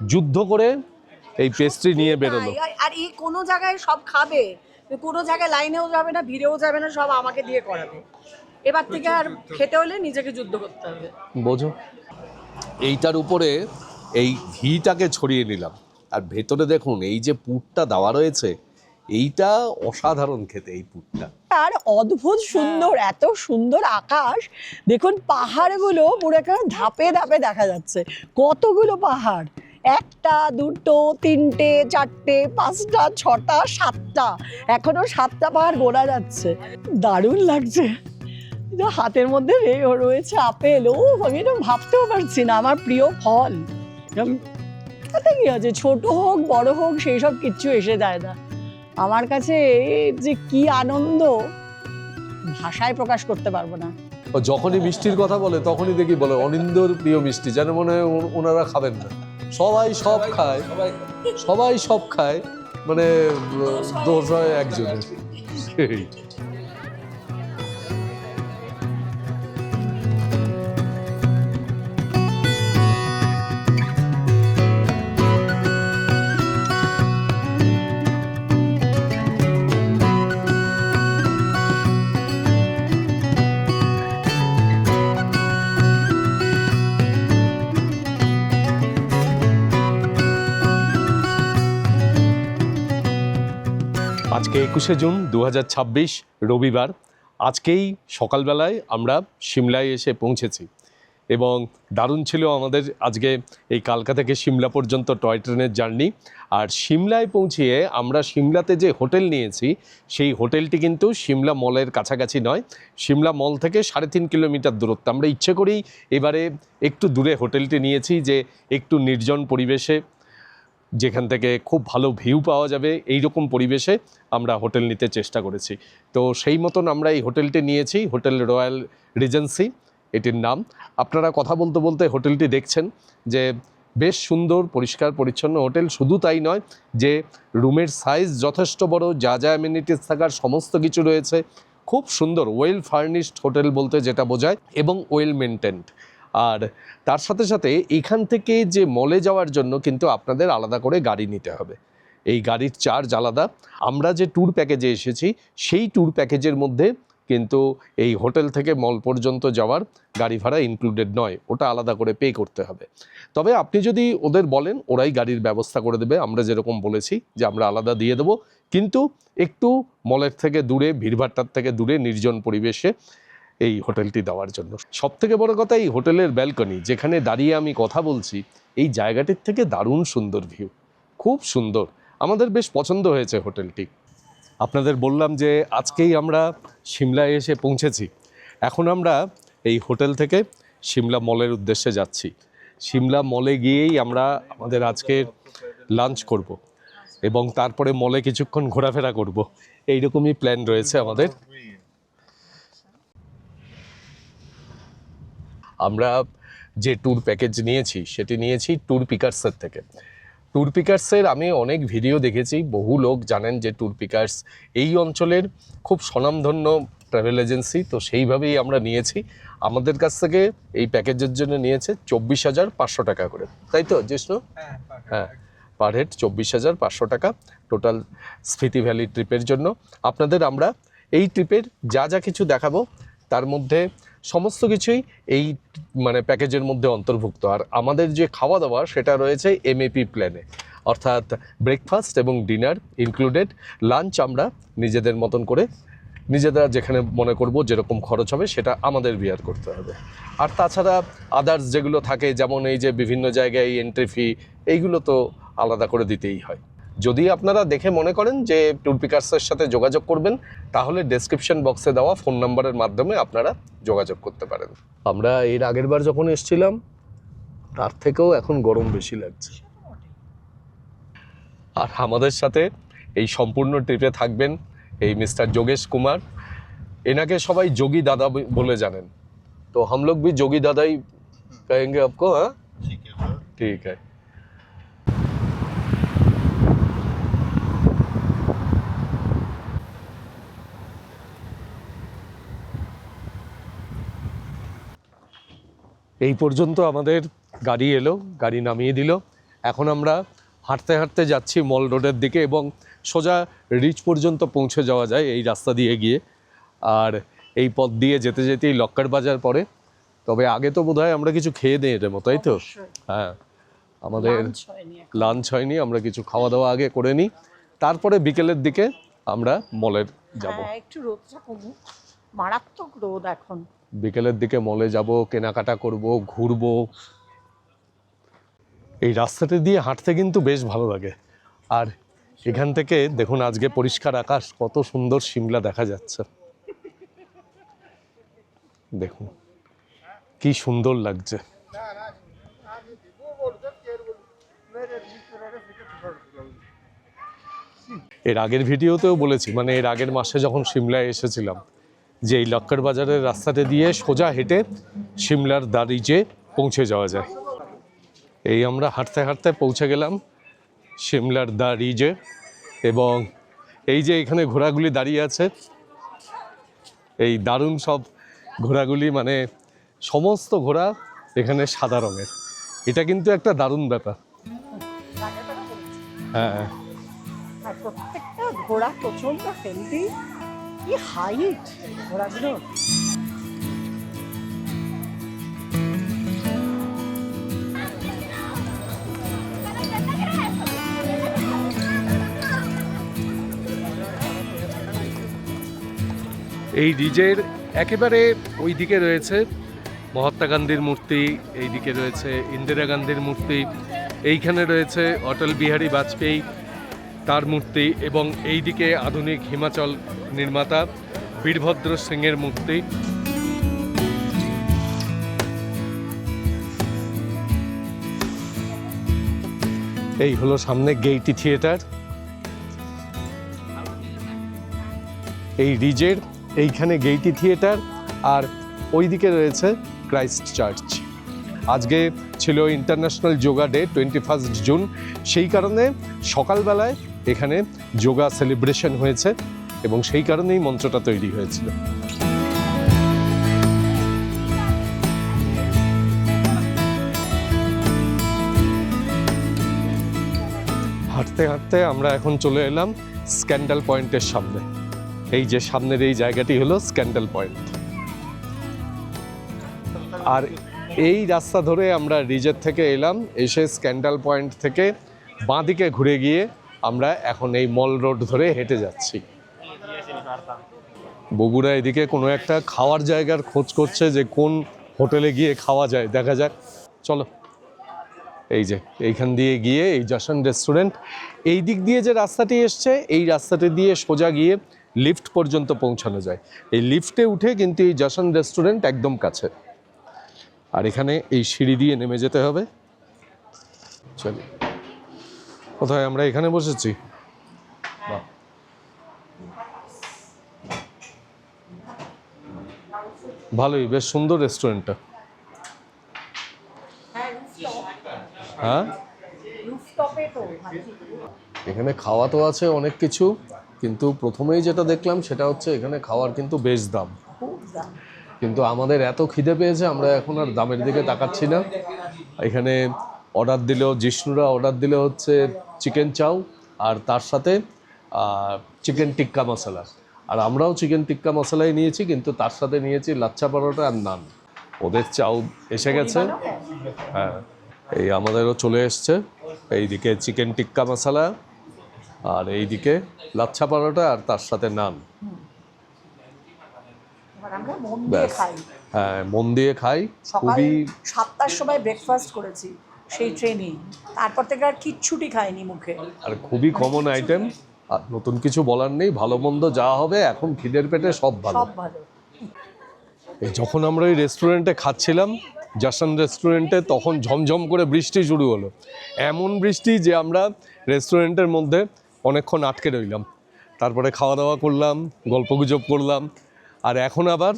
যুদ্ধ করে এই পেস্ট্রি নিয়ে বেরোলো। আর এই কোনো জায়গায় সব খাবে, কোনো জায়গায় লাইনেও যাবে না, ভিড়েও যাবে না, সব আমাকে দিয়ে করাবে। এবার থেকে আর খেতে হলে নিজেকে যুদ্ধ করতে হবে। বোঝো, এইটার উপরে এই ঘিটাকে ছড়িয়ে নিলাম, আর ভেতরে দেখুন এই যে পুরটা দেওয়া রয়েছে, এইটা অসাধারণ খেতে এই পুরটা। আর অদ্ভুত সুন্দর, এত সুন্দর আকাশ দেখুন, পাহাড়গুলো পুরো একেবারে ধাপে ধাপে দেখা যাচ্ছে। কতগুলো পাহাড়, একটা দুটো তিনটে চারটে পাঁচটা ছটা সাতটা, এখনো সাতটা পাহাড় গোনা যাচ্ছে। দারুণ লাগছে। হাতের মধ্যে রয়েছে আপেল, ও আমি এটা ভাবতেও পারছি না, আমার প্রিয় ফল। তাতে কি আছে, ছোট হোক বড় হোক সেই সব কিচ্ছু এসে যায় না আমার কাছে। যে কি আনন্দ ভাষায় প্রকাশ করতে পারবো না। যখনই মিষ্টির কথা বলে তখনই দেখি বলে অনিন্দর প্রিয় মিষ্টি, যেন মনে হয় ওনারা খাবেন না, সবাই সব খায়, সবাই সব খায়, মানে দোষ হয় একজনের। আজকে 21শে জুন 2026 রবিবার। আজকেই সকালবেলায় আমরা সিমলায় এসে পৌঁছেছি এবং দারুণ ছিল আমাদের আজকে এই কালকা থেকে সিমলা পর্যন্ত টয় ট্রেনের জার্নি। আর সিমলায় পৌঁছিয়ে আমরা সিমলাতে যে হোটেল নিয়েছি সেই হোটেলটি কিন্তু সিমলা মলের কাছাকাছি নয়, সিমলা মল থেকে 3.5 কিলোমিটার দূরত্ব। আমরা ইচ্ছে করেই এবারে একটু দূরে হোটেলটি নিয়েছি, যে একটু নির্জন পরিবেশে, যেখান থেকে খুব ভালো ভিউ পাওয়া যাবে, এই রকম পরিবেশে আমরা হোটেল নিতে চেষ্টা করেছি। তো সেই মতন আমরা এই হোটেলটি নিয়েছি, হোটেল রয়্যাল রিজেন্সি এটির নাম। আপনারা কথা বলতে বলতে হোটেলটি দেখছেন যে বেশ সুন্দর পরিষ্কার পরিচ্ছন্ন হোটেল। শুধু তাই নয়, যে রুমের সাইজ যথেষ্ট বড়, যা যা অ্যামেনিটিস থাকার সমস্ত কিছু রয়েছে, খুব সুন্দর ওয়েল ফার্নিশড হোটেল বলতে যেটা বোঝায়, এবং ওয়েল মেনটেন্ড। আর তার সাথে সাথে এখান থেকে যে মলে যাওয়ার জন্য কিন্তু আপনাদের আলাদা করে গাড়ি নিতে হবে, এই গাড়ির চার্জ আলাদা। আমরা যে ট্যুর প্যাকেজে এসেছি সেই ট্যুর প্যাকেজের মধ্যে কিন্তু এই হোটেল থেকে মল পর্যন্ত যাওয়ার গাড়ি ভাড়া ইনক্লুডেড নয়, ওটা আলাদা করে পে করতে হবে। তবে আপনি যদি ওদের বলেন, ওরাই গাড়ির ব্যবস্থা করে দেবে, আমরা যেরকম বলেছি যে আমরা আলাদা দিয়ে দেবো, কিন্তু একটু মলের থেকে দূরে, ভিড়ভাট্টার থেকে দূরে, নির্জন পরিবেশে এই হোটেলটি দেওয়ার জন্য। সব থেকে বড় কথা, এই হোটেলের ব্যালকনি, যেখানে দাঁড়িয়ে আমি কথা বলছি, এই জায়গাটির থেকে দারুণ সুন্দর ভিউ, খুব সুন্দর। আমাদের বেশ পছন্দ হয়েছে হোটেলটি। আপনাদের বললাম যে আজকেই আমরা সিমলায় এসে পৌঁছেছি। এখন আমরা এই হোটেল থেকে সিমলা মলের উদ্দেশ্যে যাচ্ছি। সিমলা মলে গিয়েই আমরা আমাদের আজকের লাঞ্চ করব এবং তারপরে মলে কিছুক্ষণ ঘোরাফেরা করব, এইরকমই প্ল্যান রয়েছে আমাদের। আমরা যে ট্যুর প্যাকেজ নিয়েছি সেটি নিয়েছি ট্যুর পিকার্সের থেকে। ট্যুর পিকার্সের আমি অনেক ভিডিও দেখেছি, বহু লোক জানেন যে ট্যুর পিকার্স এই অঞ্চলের খুব স্বনামধন্য ট্রাভেল এজেন্সি। তো সেইভাবেই আমরা নিয়েছি। আমাদের কাছ থেকে এই প্যাকেজের জন্য নিয়েছে 24,500 টাকা করে, তাই তো জিষ্ণু? হ্যাঁ, পার হেড 24,500 টাকা টোটাল স্পিতি ভ্যালি ট্রিপের জন্য। আপনাদের আমরা এই ট্রিপের যা যা কিছু দেখাবো তার মধ্যে সমস্ত কিছুই এই মানে প্যাকেজের মধ্যে অন্তর্ভুক্ত। আর আমাদের যে খাওয়া দাওয়া সেটা রয়েছে এমএপি প্ল্যানে, অর্থাৎ ব্রেকফাস্ট এবং ডিনার ইনক্লুডেড। লাঞ্চ আমরা নিজেদের মতন করে, নিজেরা যেখানে মনে করব যেরকম খরচ হবে সেটা আমাদের বিয়ার করতে হবে। আর তাছাড়া আদার্স যেগুলো থাকে, যেমন এই যে বিভিন্ন জায়গায় এন্ট্রি ফি, এইগুলো তো আলাদা করে দিতেই হয়। যদি আপনারা দেখে মনে করেন যে ট্যুর পিকার্সের সাথে যোগাযোগ করবেন, তাহলে ডেসক্রিপশন বক্সে দেওয়া ফোন নাম্বারের মাধ্যমে আপনারা যোগাযোগ করতে পারেন। আমরা এর আগের বার যখন এসেছিলাম তার থেকেও এখন গরম বেশি লাগছে। আর আমাদের সাথে এই সম্পূর্ণ ট্রিপে থাকবেন এই মিস্টার যোগেশ কুমার। এনাকে সবাই যোগী দাদা বলে জানেন, তো हम लोग भी जोगी दादा ही कहेंगे आपको। हाँ ठीक है। এই পর্যন্ত আমাদের গাড়ি এলো, গাড়ি নামিয়ে দিল। এখন আমরা হাঁটতে হাঁটতে যাচ্ছি মল রোডের দিকে এবং সোজা রিচ পর্যন্ত পৌঁছে যাওয়া যায় এই রাস্তা দিয়ে গিয়ে। আর এই পথ দিয়ে যেতে যেতেই লক্কার বাজার পড়ে। তবে আগে তো বোধহয় আমরা কিছু খেয়ে নিই এর মতো, তাই তো? হ্যাঁ, আমাদের লাঞ্চ হয়নি, আমরা কিছু খাওয়া দাওয়া আগে করে নিই, তারপরে বিকেলের দিকে আমরা মলের যাব। একটু রোদটা কমুক, মারাত্মক রোদ এখন। বিকেলের দিকে মলে যাব, কেনাকাটা করব, ঘুরবো। এই রাস্তাটা দিয়ে হাঁটতে কিন্তু বেশ ভালো লাগে। আর এখান থেকে দেখুন আজকে পরিষ্কার আকাশ, কত সুন্দর সিমলা দেখা যাচ্ছে। দেখুন কি সুন্দর লাগছে। এর আগের ভিডিওতেও বলেছি, মানে এর আগের মাসে যখন সিমলায় এসেছিলাম, যে এই লক্কার বাজারের রাস্তাটা দিয়ে সোজা হেঁটে সিমলার দারিজে পৌঁছে যাওয়া যায়। এই আমরা হাঁটতে হাঁটতে পৌঁছে গেলাম সিমলার দারিজে। এবং এই যে এখানে ঘোড়াগুলি দাঁড়িয়ে আছে, এই দারুণ সব ঘোড়াগুলি, মানে সমস্ত ঘোড়া এখানে সাদা রঙের। এটা কিন্তু একটা দারুণ ব্যাপার। হ্যাঁ, আর প্রত্যেকটা ঘোড়া প্রচন্ড হেলদি, কি হাইট ঘোড়াগুলো। এই রিজের একেবারে ওই দিকে রয়েছে মহাত্মা গান্ধীর মূর্তি, এই দিকে রয়েছে ইন্দিরা গান্ধীর মূর্তি, এইখানে রয়েছে অটল বিহারী বাজপেয়ী তার মূর্তি, এবং এই দিকে আধুনিক হিমাচল নির্মাতা বীরভদ্র সিংয়ের মূর্তি। এই হলো সামনে গেইটি থিয়েটার। এই রিজের এইখানে গেইটি থিয়েটার, আর ওইদিকে রয়েছে ক্রাইস্ট চার্চ। আজকে ছিল ইন্টারন্যাশনাল যোগা ডে, 21 জুন। সেই কারণে সকালবেলায় এখানে যোগা সেলিব্রেশন হয়েছে এবং সেই কারণেই মঞ্চটা তৈরি হয়েছিল। হাঁটতে হাঁটতে আমরা এখন চলে এলাম স্ক্যান্ডাল পয়েন্টের সামনে। এই যে সামনের এই জায়গাটি হলো স্ক্যান্ডাল পয়েন্ট। আর এই রাস্তা ধরে আমরা রিজের থেকে এলাম, এসে স্ক্যান্ডাল পয়েন্ট থেকে বাঁদিকে ঘুরে গিয়ে আমরা এখন এই মল রোড ধরে হেঁটে যাচ্ছি। বগুড়া এদিকে কোনো একটা খাওয়ার জায়গার খোঁজ করছে যে কোন হোটেলে গিয়ে খাওয়া যায়, দেখা যাক। চলো, এই যে এইখান দিয়ে গিয়ে এই যশন রেস্টুরেন্ট, এই দিক দিয়ে যে রাস্তাটি এসছে, এই রাস্তাটি দিয়ে সোজা গিয়ে লিফট পর্যন্ত পৌঁছানো যায়। এই লিফটে উঠে কিন্তু এই যশন রেস্টুরেন্ট একদম কাছে। আর এখানে এই সিঁড়ি দিয়ে নেমে যেতে হবে। চলি, কোথায় আমরা এখানে বসেছি। ভালোই, বেশ সুন্দর রেস্টুরেন্টটা। হ্যাঁ, এখানে খাওয়া তো আছে অনেক কিছু, কিন্তু প্রথমেই যেটা দেখলাম সেটা হচ্ছে এখানে খাওয়ার কিন্তু বেশ দাম। কিন্তু আমাদের এত খিদে পেয়েছে আমরা এখন আর দামের দিকে তাকাচ্ছি না। এখানে অর্ডার দিলেও, জিষ্ণুরা অর্ডার দিলে হচ্ছে চিকেন চাউ আর তার সাথে চিকেন টিক্কা মশলা, আর আমরাও চিকেন টিক্কা মশলাই নিয়েছি, কিন্তু তার সাথে নিয়েছি লাচ্ছা পরোটা আর নান। ওদের চাউ এসে গেছে। হ্যাঁ, এই আমাদেরও চলে এসছে। এইদিকে চিকেন টিক্কা মশলা আর এইদিকে লাচ্ছা পরোটা আর তার সাথে নান। হ্যাঁ, মন দিয়ে খাই। খুবই 7টার সময় ব্রেকফাস্ট করেছি সেই ট্রেনে, তারপর থেকে আর কিচ্ছুটি খাইনি মুখে। আর খুবই কমন আইটেম, আর নতুন কিছু বলার নেই। ভালো মন্দ যা হবে এখন খিদের পেটে সব ভালো। এই যখন আমরা ওই রেস্টুরেন্টে খাচ্ছিলাম, যশন রেস্টুরেন্টে, তখন ঝমঝম করে বৃষ্টি শুরু হলো। এমন বৃষ্টি যে আমরা রেস্টুরেন্টের মধ্যে অনেকক্ষণ আটকে রইলাম। তারপরে খাওয়া দাওয়া করলাম, গল্পগুজব করলাম। আর এখন আবার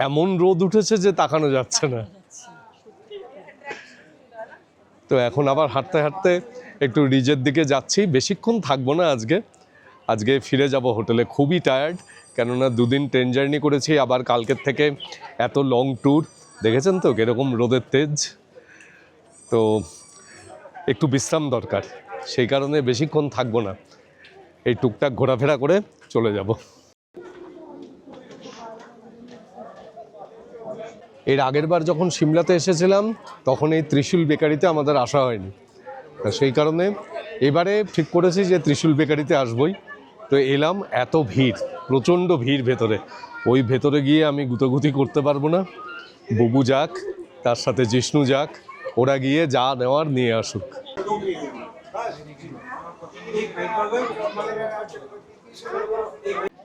এমন রোদ উঠেছে যে তাকানো যাচ্ছে না। তো এখন আবার হাঁটতে হাঁটতে একটু রিজের দিকে যাচ্ছি। বেশিক্ষণ থাকবো না আজকে ফিরে যাব হোটেলে। খুবই টায়ার্ড, কেননা 2 দিন ট্রেন জার্নি করেছি, আবার কালকের থেকে এত লং ট্যুর। দেখেছেন তো কীরকম রোদের তেজ। তো একটু বিশ্রাম দরকার, সেই কারণে বেশিক্ষণ থাকবো না, এই টুকটাক ঘোরাফেরা করে চলে যাব। এর আগের বার যখন সিমলাতে এসেছিলাম তখন এই ত্রিশূল বেকারিতে আমাদের আসা হয়নি, সেই কারণে এবারে ঠিক করেছি যে ত্রিশূল বেকারিতে আসবই। তো এলাম, এত ভিড়, প্রচণ্ড ভিড় ভেতরে, ওই ভেতরে গিয়ে আমি গুতোগুতি করতে পারবো না। বুবু যাক, তার সাথে জিষ্ণু যাক, ওরা গিয়ে যা নেওয়ার নিয়ে আসুক।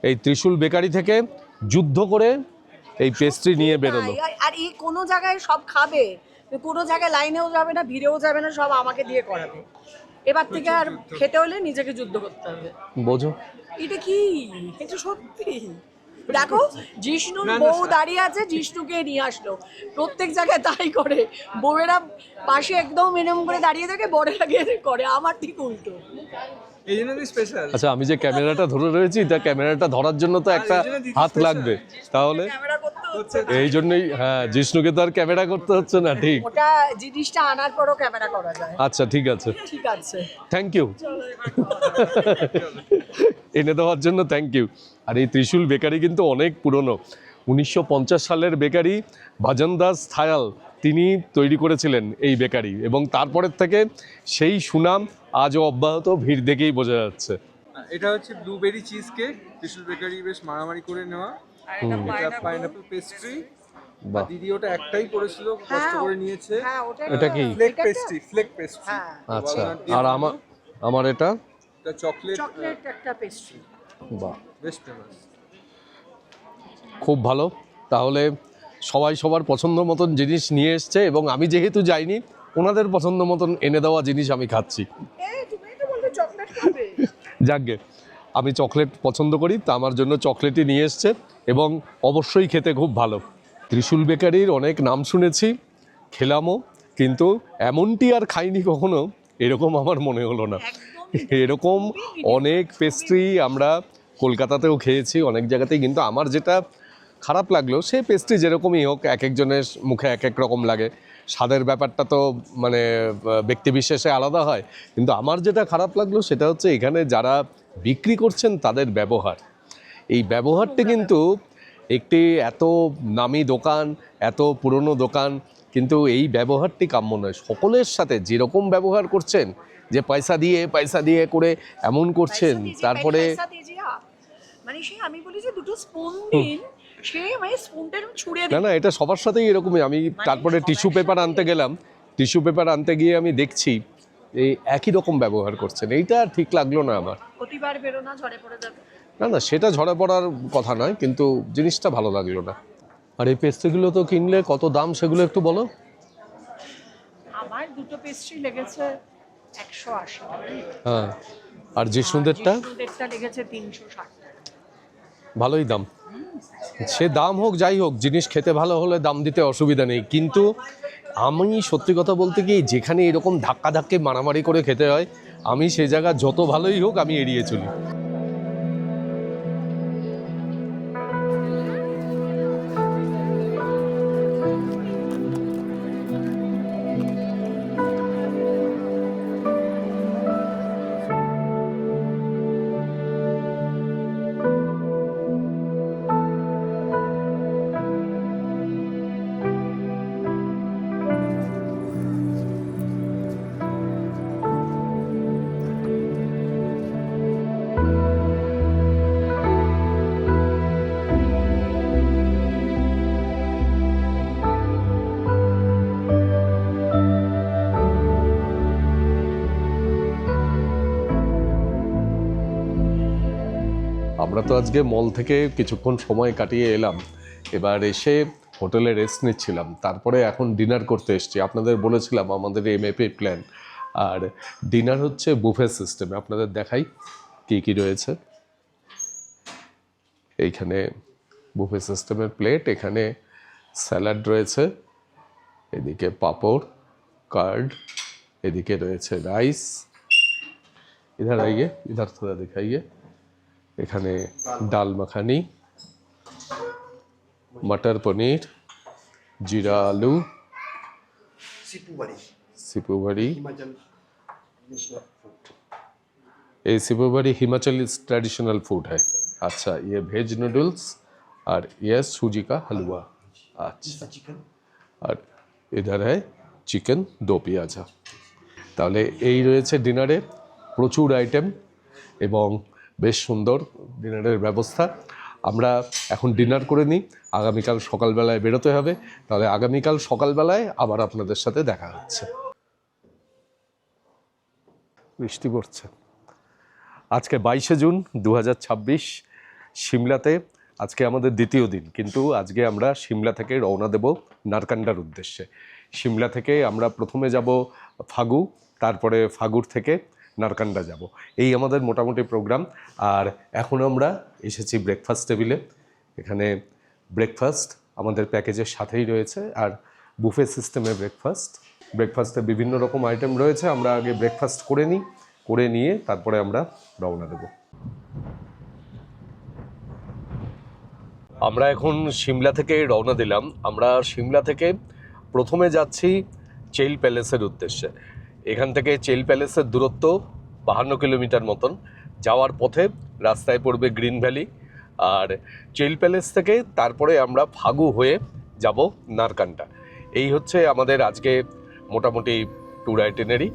এই ত্রিশূল বেকারি থেকে যুদ্ধ করে এই পেস্ট্রি নিয়ে বেরোলো। আর এই কোনো জায়গায় সব খাবে, কোনো জায়গায় লাইনেও যাবে না, ভিড়েও যাবে না, সব আমাকে দিয়ে করাবে। এবার থেকে আর খেতে হলে নিজেকে যুদ্ধ করতে হবে। বোঝো এটা কি, এটা সত্যি। দেখো জিষ্ণুর বউ দাঁড়িয়ে আছে, জিষ্ণুকে নিয়ে আসলো। প্রত্যেক জায়গায় তাই করে, বউয়েরা পাশে একদম এরকম করে দাঁড়িয়ে থাকে, বড়েরা গিয়ে করে। আমার ঠিক উল্টো। এই জন্য স্পেশাল। আচ্ছা, আমি যে ক্যামেরাটা ধরে রয়েছি, তা ক্যামেরাটা ধরার জন্য তো একটা হাত লাগবে, তাহলে ক্যামেরা করতে হচ্ছে। এই জন্যই, হ্যাঁ, জিষ্ণুকে তো আর ক্যামেরা করতে হচ্ছে না। ঠিক, ওটা জিনিসটা আনার পরও ক্যামেরা করা যায়। আচ্ছা ঠিক আছে, ঠিক আছে, থ্যাংক ইউ এনে দেওয়ার জন্য, থ্যাংক ইউ। আর এই ত্রিশূল বেকারি কিন্তু অনেক পুরনো, 1950 সালের বেকারি। ভজন দাস থায়াল তিনি তৈরি করেছিলেন এই বেকারি, এবং তারপরের থেকে সেই সুনাম আজও অব্যাহত, ভিড় দেখেই বোঝা যাচ্ছে। এটা হচ্ছে ব্লুবেরি চিজ কেক, ত্রিশূল বেকারি বেশ মারামারি করে নেওয়া। এটা পাইনাপল পেস্ট্রি। বাহ, দিদি ওটা একটাই করেছিল, কষ্ট করে নিয়েছে। হ্যাঁ এটা কি? ফ্লেক পেস্ট্রি, ফ্লেক পেস্ট্রি। হ্যাঁ, আচ্ছা, আর আমার এটা, এটা চকলেট, চকলেট একটা পেস্ট্রি। বাহ, বেশ ফেমাস। খুব ভালো। তাহলে সবাই সবার পছন্দ মতন জিনিস নিয়ে এসছে, এবং আমি যেহেতু যাইনি, ওনাদের পছন্দ মতন এনে দেওয়া জিনিস আমি খাচ্ছি। তুমি তো বলতে চকলেট খাবে। যাকগে, আমি চকলেট পছন্দ করি, তা আমার জন্য চকলেটই নিয়ে এসছে, এবং অবশ্যই খেতে খুব ভালো। ত্রিশূল বেকারির অনেক নাম শুনেছি, খেলামও, কিন্তু এমনটি আর খাইনি কখনো, এরকম আমার মনে হলো না। এরকম অনেক পেস্ট্রি আমরা কলকাতাতেও খেয়েছি, অনেক জায়গাতেই, কিন্তু আমার যেটা খারাপ লাগলো, সে পেস্ট্রি যেরকমই হোক, এক একজনের মুখে এক এক রকম লাগে, স্বাদের ব্যাপারটা তো মানে ব্যক্তিবিশেষে আলাদা হয়। কিন্তু আমার যেটা খারাপ লাগলো সেটা হচ্ছে এখানে যারা বিক্রি করছেন তাদের ব্যবহার। এই ব্যবহারটা কিন্তু, একটি এত নামি দোকান, এত পুরনো দোকান, কিন্তু এই ব্যবহারটি কাম্য নয়। সকলের সাথে যেরকম ব্যবহার করছেন, যে পয়সা দিয়ে করে এমন করছেন, তারপরে মানে সে আমি বলি যে দুটো স্পুন দিন, সে মানে স্পুনটা ছুঁড়ে না না, এটা সবার সাথেই এরকমই। আমি তারপরে টিস্যু পেপার আনতে গেলাম, টিস্যু পেপার আনতে গিয়ে আমি দেখছি এই একই রকম ব্যবহার করছেন, এইটা ঠিক লাগলো না আমার। প্রতিবার বেরো না, ঝরে পড়ে যাবে। না না, সেটা ঝরে পড়ার কথা নয়, কিন্তু জিনিসটা ভালো লাগলো না। আর এই পেস্ট্রিগুলো তো কিনলে কত দাম, সেগুলো একটু বলো। আমার দুটো পেস্ট্রি লেগেছে 180 টাকা। হ্যাঁ, আর জিষ্ণুদেরটা লেগেছে 360 টাকা। ভালোই দাম। সে দাম হোক যাই হোক, জিনিস খেতে ভালো হলে দাম দিতে অসুবিধা নেই, কিন্তু আমি সত্যি কথা বলতে কি, যেখানে এরকম ধাক্কাধাক্কি মারামারি করে খেতে হয়, আমি সে জায়গা যত ভালোই হোক আমি এড়িয়ে চলি। আমরা তো আজকে মল থেকে কিছুক্ষণ সময় কাটিয়ে এলাম, এবার এসে হোটেলে রেস্ট নিচ্ছিলাম, তারপরে এখন ডিনার করতে এসেছি। আপনাদের বলেছিলাম আমাদের এমএপি প্ল্যান, আর ডিনার হচ্ছে বুফে সিস্টেমে। আপনাদের দেখাই কি কি রয়েছে। এইখানে বুফে সিস্টেমের প্লেট, এখানে স্যালাড রয়েছে, এদিকে পাঁপড়, কার্ড, এদিকে রয়েছে রাইস, ইধার আইয়ে, ইধার থোড়া দিখাইয়ে, এখানে ডাল মাখানি, মটর পনির, জিরা আলু, সিপু ভাড়ি, ये सिपोबरी हिमाचली ट्रेडिशनल फूड है। अच्छा, ये वेज नूडल्स और ये सूजी का हलवा। अच्छा, और इधर है চিকেন দো পেঁয়াজা। তাহলে এই রয়েছে ডিনারে প্রচুর আইটেম এবং বেশ সুন্দর ডিনারের ব্যবস্থা। আমরা এখন ডিনার করে নিই, আগামীকাল সকালবেলায় বেরোতে হবে। তাহলে আগামীকাল সকালবেলায় আবার আপনাদের সাথে দেখা হচ্ছে। বৃষ্টি পড়ছে। আজকে 22শে জুন 2026, সিমলাতে আজকে আমাদের দ্বিতীয় দিন, কিন্তু আজকে আমরা সিমলা থেকে রওনা দেব নারকান্ডার উদ্দেশ্যে। সিমলা থেকে আমরা প্রথমে যাব ফাগু, তারপরে ফাগুর থেকে নারকান্ডা যাব। এই আমাদের মোটামুটি প্রোগ্রাম। আর এখন আমরা এসেছি ব্রেকফাস্ট টেবিলে। এখানে ব্রেকফাস্ট আমাদের প্যাকেজের সাথেই রয়েছে, আর বুফে সিস্টেমে ব্রেকফাস্টে বিভিন্ন রকম আইটেম রয়েছে। আমরা আগে ব্রেকফাস্ট করে নিয়ে তারপরে আমরা রওনা দেব। আমরা এখন সিমলা থেকে রওনা দিলাম। আমরা সিমলা থেকে প্রথমে যাচ্ছি চেইল প্যালেসের উদ্দেশ্যে। এখান থেকে চেইল প্যালেসের দূরত্ব 52 কিলোমিটার মতন। যাওয়ার পথে রাস্তায় পড়বে গ্রিন ভ্যালি, আর চেইল প্যালেস থেকে তারপরে আমরা ফাগু হয়ে যাব নারকান্ডা। এই হচ্ছে আমাদের আজকে মোটামুটি ট্যুর আইটিনারি।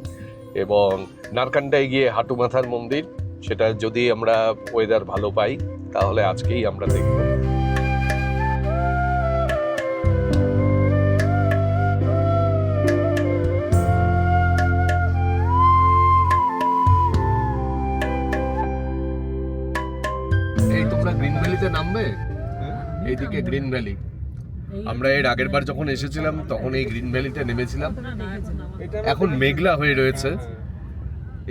এবং নারকান্ডায় গিয়ে হাটুমাথার মন্দির, সেটা যদি আমরা ওয়েদার ভালো পাই তাহলে আজকেই আমরা দেখব। এই তোমরা গ্রিন ভ্যালিতে নামবে? এইদিকে গ্রিন ভ্যালি। আমরা এর আগের বার যখন এসেছিলাম তখন এই গ্রিন ভ্যালিতে নেমেছিলাম। এখন মেঘলা হয়ে রয়েছে।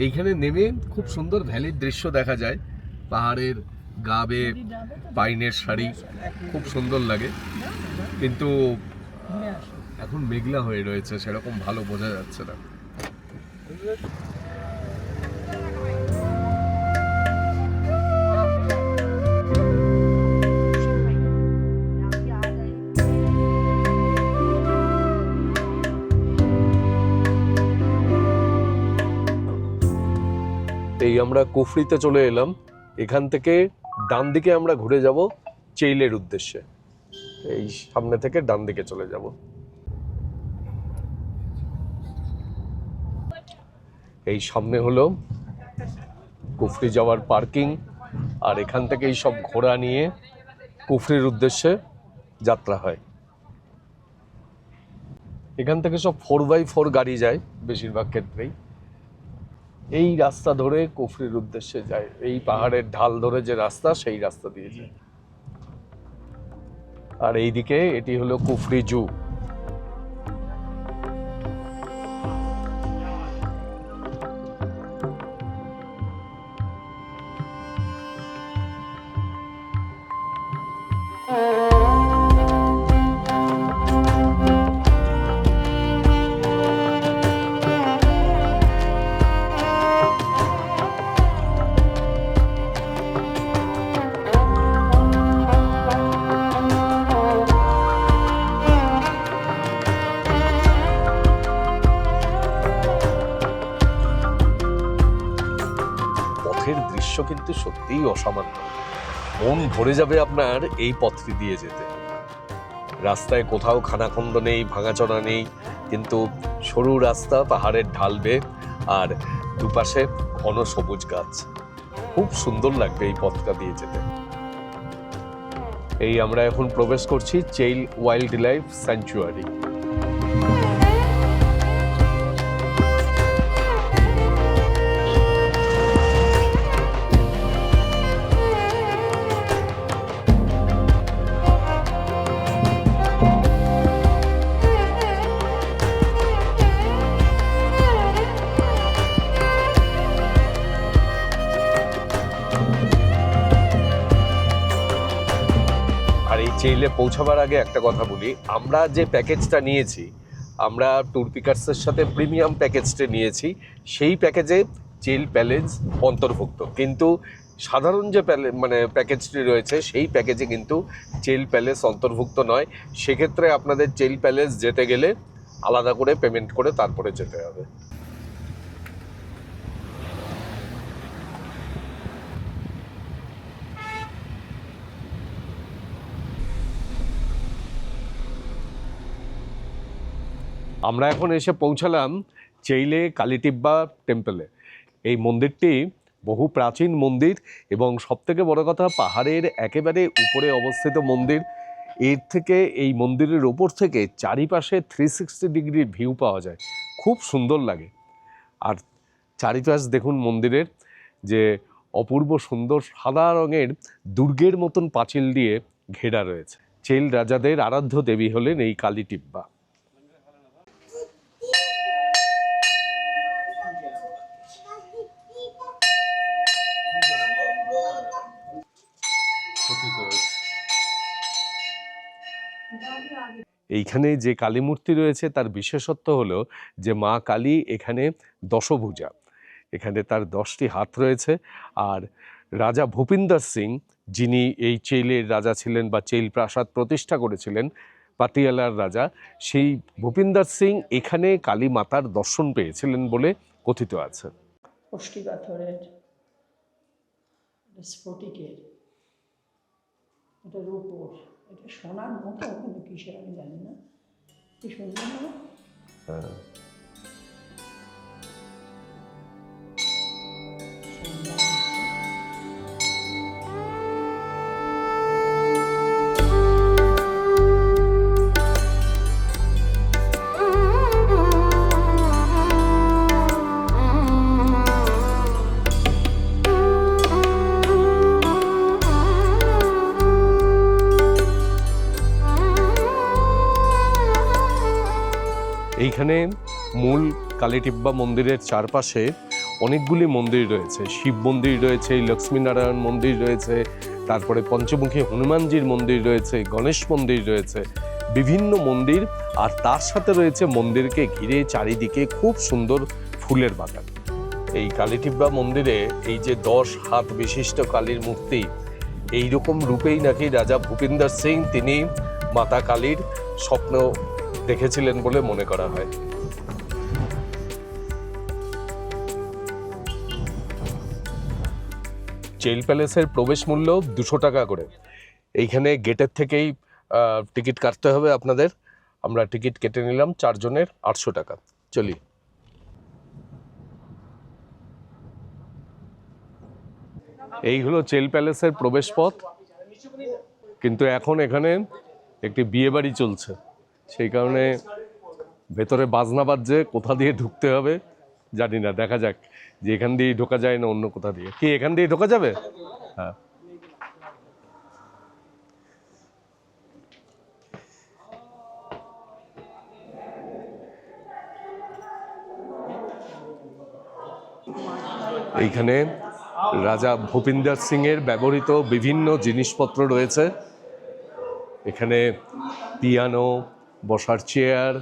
এইখানে নেমে খুব সুন্দর ভ্যালির দৃশ্য দেখা যায়, পাহাড়ের গা বেয়ে পাইনের সারি, খুব সুন্দর লাগে। কিন্তু এখন মেঘলা হয়ে রয়েছে, সেরকম ভালো বোঝা যাচ্ছে না। এই আমরা কুফরিতে চলে এলাম। এখান থেকে ডান দিকে আমরা ঘুরে যাব চেইলের উদ্দেশ্যে। এই সামনে থেকে ডান দিকে চলে যাব। এই সামনে হলো কুফরি যাওয়ার পার্কিং, আর এখান থেকে এই সব ঘোড়া নিয়ে কুফরির উদ্দেশ্যে যাত্রা হয়। এখান থেকে সব 4x4 গাড়ি যায় বেশিরভাগ ক্ষেত্রেই। এই রাস্তা ধরে কুফরির উদ্দেশ্যে যায়। এই পাহাড়ের ঢাল ধরে যে রাস্তা, সেই রাস্তা দিয়ে যায়। আর এইদিকে এটি হলো কুফরি জু। দৃশ্য কিন্তু সত্যিই অসামান্য। মন ভরে যাবে আপনার এই পথটি দিয়ে যেতে। রাস্তায় কোথাও খানাখন্দ নেই, ভাঙাচোরা নেই, কিন্তু সরু রাস্তা, পাহাড়ের ঢাল বেয়ে, আর দুপাশে ঘন সবুজ গাছ। খুব সুন্দর লাগবে এই পথটা দিয়ে যেতে। এই আমরা এখন প্রবেশ করছি চেইল ওয়াইল্ড লাইফ স্যাংচুয়ারি। চেইলে পৌঁছাবার আগে একটা কথা বলি, আমরা যে প্যাকেজটা নিয়েছি, আমরা ট্যুর পিকার্সের সাথে প্রিমিয়াম প্যাকেজটা নিয়েছি। সেই প্যাকেজে চেইল প্যালেস অন্তর্ভুক্ত, কিন্তু সাধারণ যে প্যাকেজটি রয়েছে সেই প্যাকেজে কিন্তু চেইল প্যালেস অন্তর্ভুক্ত নয়। সেক্ষেত্রে আপনাদের চেইল প্যালেস যেতে গেলে আলাদা করে পেমেন্ট করে তারপরে যেতে হবে। আমরা এখন এসে পৌঁছালাম চেইলে কালীটিব্বা টেম্পলে। এই মন্দিরটি বহু প্রাচীন মন্দির এবং সবথেকে বড় কথা পাহাড়ের একেবারে উপরে অবস্থিত মন্দির। এর থেকে এই মন্দিরের ওপর থেকে চারিপাশে 360 ডিগ্রির ভিউ পাওয়া যায়, খুব সুন্দর লাগে। আর চারিপাশ দেখুন মন্দিরের যে অপূর্ব সুন্দর সাদা রঙের দুর্গের মতন পাঁচিল দিয়ে ঘেরা রয়েছে। চেল রাজাদের আরাধ্য দেবী হলেন এই কালীটিব্বা। এইখানে যে কালী মূর্তি রয়েছে তার বিশেষত্ব হলো যে মা কালী এখানে দশভুজা, এখানে তার 10টি হাত রয়েছে। আর রাজা ভূপিন্দর সিং, যিনি এই চেইলের রাজা ছিলেন বা চেইল প্রাসাদ প্রতিষ্ঠা করেছিলেন, পাতিয়ালার রাজা, সেই ভূপিন্দর সিং এখানে কালী মাতার দর্শন পেয়েছিলেন বলে কথিত আছে। কষ্টি পাথরের স্ফটিকের, এটা রূপোর, এটা সোনার মতো, কিন্তু কিসের আমি জানি না। কি সুন্দর না? হ্যাঁ, এইখানে মূল কালীটিব্বা মন্দিরের চারপাশে অনেকগুলি মন্দির রয়েছে। শিব মন্দির রয়েছে, লক্ষ্মীনারায়ণ মন্দির রয়েছে, তারপরে পঞ্চমুখী হনুমানজির মন্দির রয়েছে, গণেশ মন্দির রয়েছে, বিভিন্ন মন্দির। আর তার সাথে রয়েছে মন্দিরকে ঘিরে চারিদিকে খুব সুন্দর ফুলের বাগান। এই কালীটিব্বা মন্দিরে এই যে 10 হাত বিশিষ্ট কালীর মূর্তি, এই রকম রূপেই নাকি রাজা ভূপিন্দর সিং তিনি মাতা কালীর স্বপ্ন দেখেছিলেন বলে মনে করা হয়। চেইল প্যালেসের প্রবেশ মূল্য 200 টাকা করে। এইখানে গেটের থেকেই টিকিট কাটতে হবে আপনাদের। আমরা টিকিট কেটে নিলাম, 4 জনের 800 টাকা। চলি। এই হলো চেইল প্যালেসের প্রবেশ পথ, কিন্তু এখন এখানে একটি বিয়ে বাড়ি চলছে, সেই কারণে ভেতরে বাজনা বাজছে। কোথা দিয়ে ঢুকতে হবে জানি না, দেখা যাক যে এখান দিয়ে ঢোকা যায় না অন্য কোথা দিয়ে। কি এখান দিয়ে ঢোকা যাবে? হ্যাঁ। এইখানে রাজা ভূপিন্দর সিং এর ব্যবহৃত বিভিন্ন জিনিসপত্র রয়েছে। এখানে পিয়ানো, বসার চেয়ার,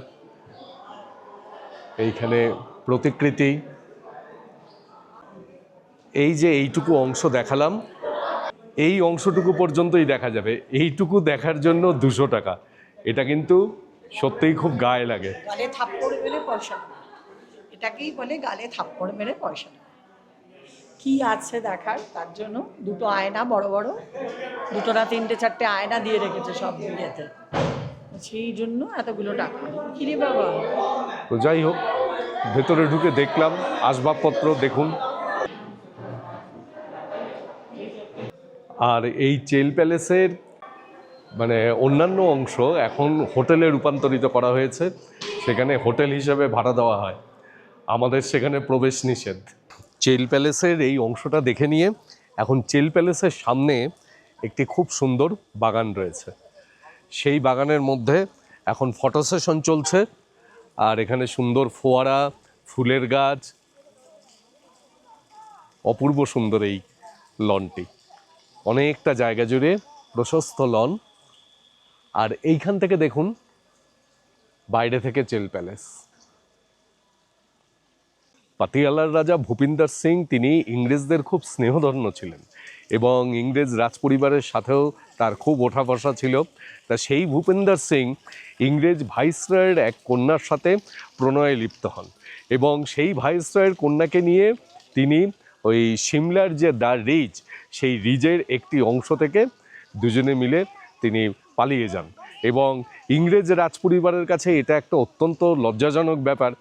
এইখানে প্রতিকৃতি। এই যে এইটুকু অংশ দেখালাম, এই অংশটুকু পর্যন্তই দেখা যাবে। এইটুকু দেখার জন্য 200 টাকা। এটা কিন্তু সত্যিই খুব গায়ে লাগে। গালে থাপ্পড় মেরে পয়সা, এটাকেই বলে গালে থাপ্পড় মেরে পয়সা। কি আছে দেখার, তার জন্য দুটো আয়না, বড় বড় 2 না 3টে 4টে আয়না দিয়ে রেখেছে সব বিয়েতে, সেই জন্য এতগুলো টাকা। কিরে বাবা। তো যাই হোক, ভেতরে ঢুকে দেখলাম আসবাবপত্র দেখুন। আর এই চেইল প্যালেসের মানে অন্যান্য অংশ এখন হোটেলে রূপান্তরিত করা হয়েছে, সেখানে হোটেল হিসেবে ভাড়া দেওয়া হয়। আমাদের সেখানে প্রবেশ নিষেধ। চেইল প্যালেসের এই অংশটা দেখে নিয়ে এখন চেইল প্যালেসের সামনে একটি খুব সুন্দর বাগান রয়েছে। সেই বাগানের মধ্যে এখন ফটো সেশন চলছে। আর এখানে সুন্দর ফোয়ারা, ফুলের গাছ, অপূর্ব সুন্দর এই লনটি। অনেকটা জায়গা জুড়ে প্রশস্ত লন। আর এইখান থেকে দেখুন বাইরে থেকে চেইল প্যালেস। পাতিয়ালার রাজা ভূপিন্দর সিং তিনি ইংরেজদের খুব স্নেহধন্য ছিলেন এবং ইংরেজ রাজপরিবারের সাথেও তার খুব ওঠা বসা ছিল। তা সেই ভূপিন্দর সিং ইংরেজ ভাইসরয়ের এক কন্যার সাথে প্রণয়ে লিপ্ত হন এবং সেই ভাইসরয়ের কন্যাকে নিয়ে তিনি ওই সিমলার যে দ্য রিজ, সেই রিজের একটি অংশ থেকে দুজনে মিলে তিনি পালিয়ে যান এবং ইংরেজ রাজপরিবারের কাছে এটা একটা অত্যন্ত লজ্জাজনক ব্যাপার,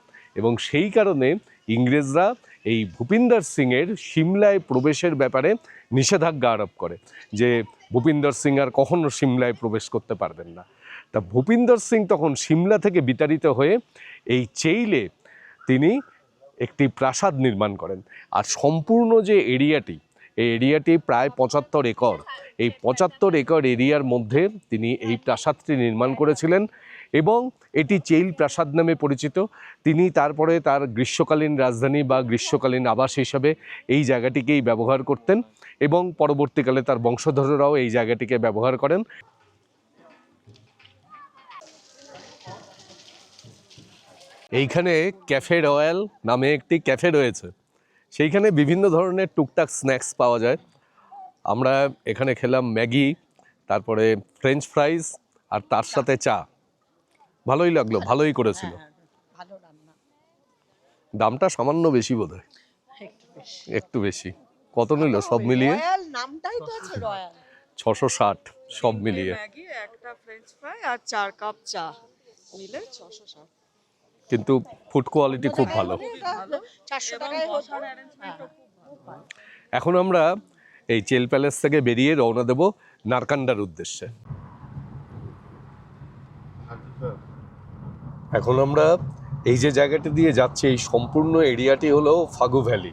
এবং সেই কারণে ইংরেজরা এই ভূপিন্দর সিংয়ের সিমলায় প্রবেশের ব্যাপারে নিষেধাজ্ঞা আরোপ করে, যে ভূপিন্দর সিং আর কখনো সিমলায় প্রবেশ করতে পারবেন না। তা ভূপিন্দর সিং তখন সিমলা থেকে বিতাড়িত হয়ে এই চেইলে তিনি একটি প্রাসাদ নির্মাণ করেন। আর সম্পূর্ণ যে এরিয়াটি, এই এরিয়াটি প্রায় 75 একর। এই 75 একর এরিয়ার মধ্যে তিনি এই প্রাসাদটি নির্মাণ করেছিলেন এবং এটি চেইল প্রাসাদ নামে পরিচিত। তিনি তারপরে তার গ্রীষ্মকালীন রাজধানী বা গ্রীষ্মকালীন আবাস হিসাবে এই জায়গাটিকেই ব্যবহার করতেন এবং পরবর্তীকালে তার বংশধররাও এই জায়গাটিকে ব্যবহার করেন। এইখানে ক্যাফে রয়্যাল নামে একটি ক্যাফে রয়েছে, সেইখানে বিভিন্ন ধরনের টুকটাক স্ন্যাক্স পাওয়া যায়। আমরা এখানে খেলাম ম্যাগি, তারপরে ফ্রেঞ্চ ফ্রাইজ, আর তার সাথে চা। ভালোই লাগলো, ভালোই করেছিল। ভালো রান্না, দামটা সামান্য বেশি বোধহয়, একটু বেশি। কত নিল সব মিলিয়ে? রয়্যাল নামটাই তো আছে রয়্যাল। 660 সব মিলিয়ে, ম্যাগি, একটা ফ্রেঞ্চ ফ্রাই আর 4 কাপ চা মিলে 660। কিন্তু ফুড কোয়ালিটি খুব ভালো। 400 টাকায় হতো। এখন আমরা এই চেল প্যালেস থেকে বেরিয়ে রওনা দেব নারকান্ডার উদ্দেশ্যে। এখন আমরা এই যে জায়গাটি দিয়ে যাচ্ছি, এই সম্পূর্ণ এরিয়াটি হলো ফাগু ভ্যালি।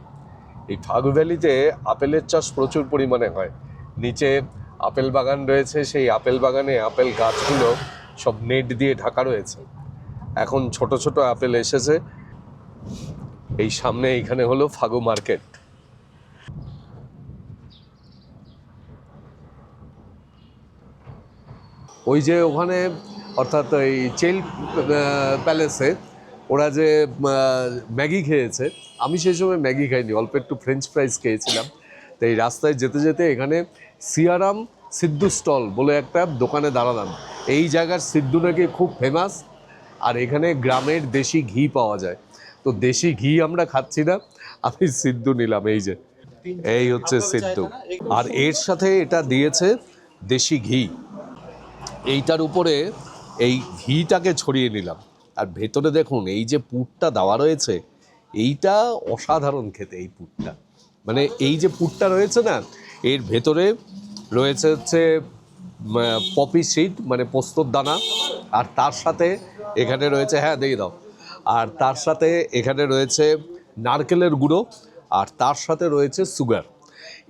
এই ফাগু ভ্যালিতে আপেলের চাষ প্রচুর পরিমাণে হয়। নিচে আপেল বাগান রয়েছে, সেই আপেল বাগানে আপেল গাছগুলো সব নেট দিয়ে ঢাকা রয়েছে। এখন ছোট ছোট আপেল এসেছে। এই সামনে এইখানে হলো ফাগু মার্কেট। ওই যে ওখানে, অর্থাৎ এই চেল প্যালেসে ওরা যে ম্যাগি খেয়েছে, আমি সেই সময় ম্যাগি খাইনি, অল্প একটু ফ্রেঞ্চ ফ্রাইজ খেয়েছিলাম। তো এই রাস্তায় যেতে যেতে এখানে সিয়ারাম সিদ্ধু স্টল বলে একটা দোকানে দাঁড়ালাম। এই জায়গার সিদ্ধু নাকি খুব ফেমাস, আর এখানে গ্রামের দেশি ঘি পাওয়া যায়। তো দেশি ঘি আমরা খাচ্ছি না, আমি সিদ্ধু নিলাম। এই যে এই হচ্ছে সিদ্ধু, আর এর সাথে এটা দিয়েছে দেশি ঘি। এইটার উপরে এই ঘিটাকে ছড়িয়ে নিলাম। আর ভেতরে দেখুন এই যে পুরটা দেওয়া রয়েছে, এইটা অসাধারণ খেতে। এই পুরটা, মানে এই যে পুরটা রয়েছে না, এর ভেতরে রয়েছে হচ্ছে পপি সিড, মানে পোস্তর দানা, আর তার সাথে এখানে রয়েছে, হ্যাঁ দিয়ে দাও, আর তার সাথে এখানে রয়েছে নারকেলের গুঁড়ো, আর তার সাথে রয়েছে সুগার।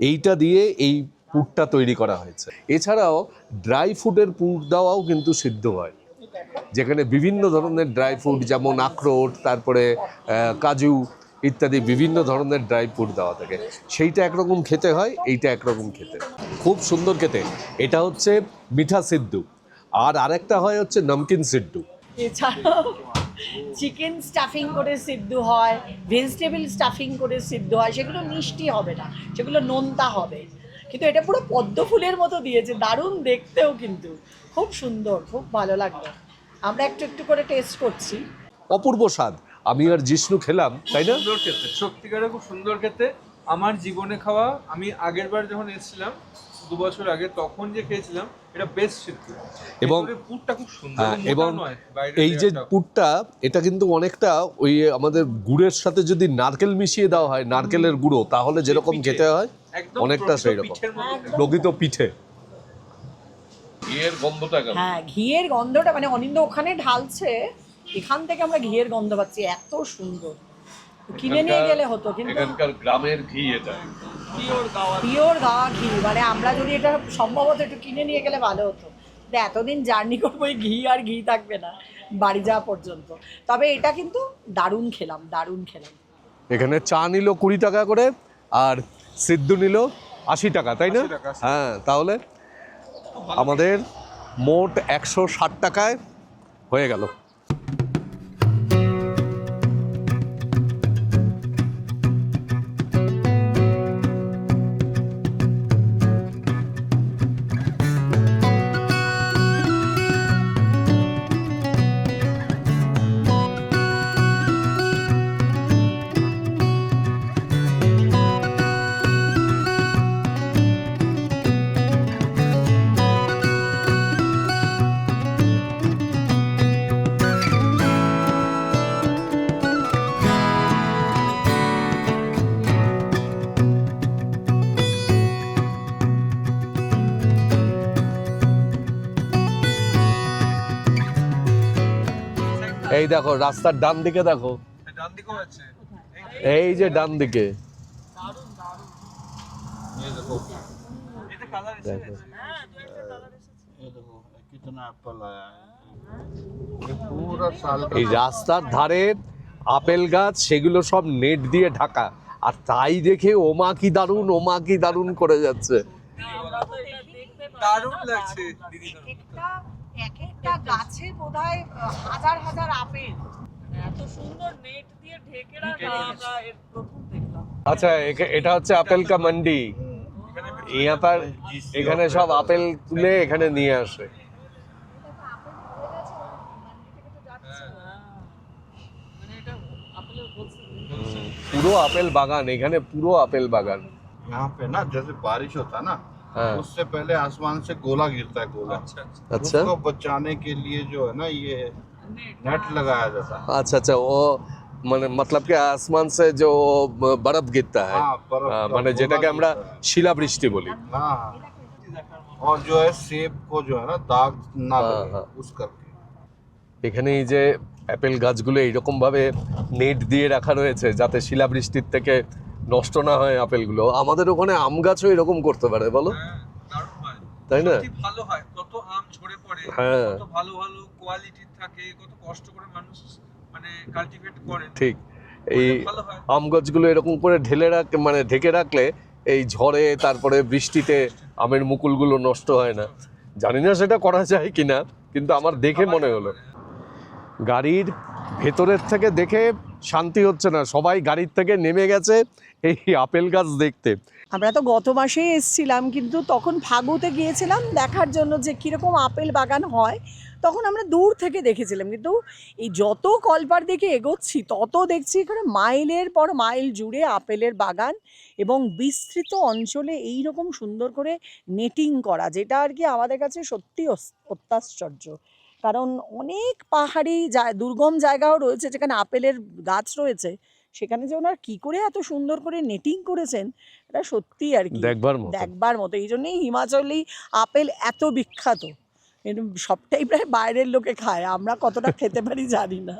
এইটা দিয়ে এই পুরটা তৈরি করা হয়েছে। এছাড়াও ড্রাই ফ্রুটের পুর দেওয়াও কিন্তু সিদ্ধ হয়, যেখানে বিভিন্ন ধরনের ড্রাই ফ্রুট, যেমন আখরোট, তারপরে কাজু ইত্যাদি বিভিন্ন ধরনের ড্রাই ফ্রুট দেওয়া থাকে। সেইটা একরকম খেতে হয়, এইটা একরকম খেতে, খুব সুন্দর খেতে। এটা হচ্ছে মিঠা সিদ্ধু, আর আরেকটা হয় হচ্ছে নমকিন সিদ্ধু। এছাড়াও চিকেন স্টাফিং করে সিদ্ধ হয়, ভেজিটেবল স্টাফিং করে সিদ্ধ হয়। সেগুলো মিষ্টি হবে না, সেগুলো নোনতা হবে, কিন্তু এটা পুরো পদ্ম ফুলের মতো দিয়েছে, দারুণ দেখতেও, কিন্তু খুব সুন্দর, খুব ভালো লাগলো। আমরা একটু একটু করে টেস্ট করছি। অপূর্ব স্বাদ। আমি আর জিষ্ণু খেলাম, তাই না? সুন্দর খেতে, সত্যিকারে খুব সুন্দর খেতে। আমার জীবনে খাওয়া, আমি আগের বার যখন এসেছিলাম 2 বছর আগে, তখন যে খেয়েছিলাম, এটা বেস্ট সিদ্ধ। এবং পুরটা খুব সুন্দর, এবং এই যে পুরটা, এটা কিন্তু অনেকটা ওই আমাদের গুড়ের সাথে যদি নারকেল মিশিয়ে দেওয়া হয়, নারকেলের গুঁড়ো, তাহলে যেরকম খেতে হয় অনেকটা সেই রকম, প্রকৃত পিঠে। ঘিয়ের গন্ধটা কেমন? হ্যাঁ, ঘিয়ের গন্ধটা, মানে অনিন্দ ওখানে ঢালছে, এখান থেকে আমরা ঘিয়ের গন্ধ পাচ্ছি, এত সুন্দর। কিনে নিয়ে গেলে হতো, কিন্তু এখানকার গ্রামের ঘি, এটা পিওর গাওয়া ঘি। মানে আমরা যদি এটা সম্ভবত একটু কিনে নিয়ে গেলে ভালো হতো। এতদিন জার্নি করবো, এই ঘি আর ঘি থাকবে না বাড়ি যাওয়া পর্যন্ত। তবে এটা কিন্তু দারুণ খেলাম, দারুণ খেলাম। এখানে চা নিল 20 টাকা করে, আর সিদ্ধু নিল 80 টাকা, তাই না? 80 টাকা। হ্যাঁ, তাহলে আমাদের মোট 160 টাকায় হয়ে গেল। এই দেখো রাস্তার ডান দিকে দেখো, ডান দিকেও আছে। এই যে ডান দিকে ये देखो, ये तो कलर देखो। है। ये देखो कितना एप्पल आया है, ये पूरा साल का এই রাস্তার ধারে আপেল গাছ, সেগুলো সব নেট দিয়ে ঢাকা, আর তাই দেখে ওমা কি দারুণ, ওমা কি দারুণ করে যাচ্ছে। দারুণ লাগছে দিদি। এক একটা গাছে বোধহয় হাজার হাজার আপেল। এত সুন্দর নেট দিয়ে ঢেকে রাখা আমরা এর প্রথম দেখলাম। আচ্ছা এটা হচ্ছে আপেল কা মন্ডি, ইয়াতার এখানে সব আপেল তুলে এখানে নিয়ে আসে। মানে এটা আপেলের বলছে পুরো আপেল বাগান, এখানে পুরো আপেল বাগান। यहाँ पे ना जैसे बारिश होता है ना, हाँ। उससे पहले आसमान से गोला गिरता है, गोला। अच्छा अच्छा। अच्छा उसको बचाने के लिए जो है ना ये नेट लगाया जाता है। अच्छा अच्छा, वो मतलब कि आसमान से जो बर्फ गिरता है, हाँ, बर्फ का মানে गोला যেটাকে আমরা गिरता है। শিলাবৃষ্টি বলি। हाँ, और जो है सेब को जो है ना दाग ना हाँ, लगे हाँ। उस करके। এখানে এই যে অ্যাপেল গাছগুলো এইরকম ভাবে নেট দিয়ে রাখা রয়েছে যাতে শিলাবৃষ্টির থেকে নষ্ট না হয় আপেলগুলো। আমাদের ওখানে আম গাছও এরকম করতে পারে বলো, হ্যাঁ, দারুণ হয়। তাই না? সত্যি ভালো হয়, কত আম ঝরে পড়ে, হ্যাঁ। কত ভালো ভালো কোয়ালিটির থাকে, কত কষ্ট করে মানুষ মানে কাল্টিভেট করেন। ঠিক, এই ভালো হয়। আম গাছগুলো এরকম করে ঢেলে রাখলে মানে ঢেকে রাখলে এই ঝড়ে তারপরে বৃষ্টিতে আমের মুকুলগুলো নষ্ট হয় না। জানি না সেটা করা যায় কিনা, কিন্তু আমার দেখে মনে হলো। গাড়ির ভেতরের থেকে দেখে শান্তি হচ্ছে না, সবাই গাড়ির থেকে নেমে গেছে এই আপেল গাছ দেখতে। আমরা তো গত মাসেই এসেছিলাম, কিন্তু তখন ফাগুতে গিয়েছিলাম দেখার জন্য যে কীরকম আপেল বাগান হয়। তখন আমরা দূর থেকে দেখেছিলাম, কিন্তু এই যত কলপার দিকে এগোচ্ছি তত দেখছি এখানে মাইলের পর মাইল জুড়ে আপেলের বাগান, এবং বিস্তৃত অঞ্চলে এই রকম সুন্দর করে নেটিং করা, যেটা আর কি আমাদের কাছে সত্যি অত্যাশ্চর্য। কারণ অনেক পাহাড়ি দুর্গম জায়গাও রয়েছে যেখানে আপেলের গাছ রয়েছে, সেখানে যে ওনার কী করে এত সুন্দর করে নেটিং করেছেন এটা সত্যি আর কি দেখবার মতো। এই জন্যই হিমাচলি আপেল এত বিখ্যাত। কিন্তু সবটাই প্রায় বাইরের লোকে খায়, আমরা কতটা খেতে পারি জানি না।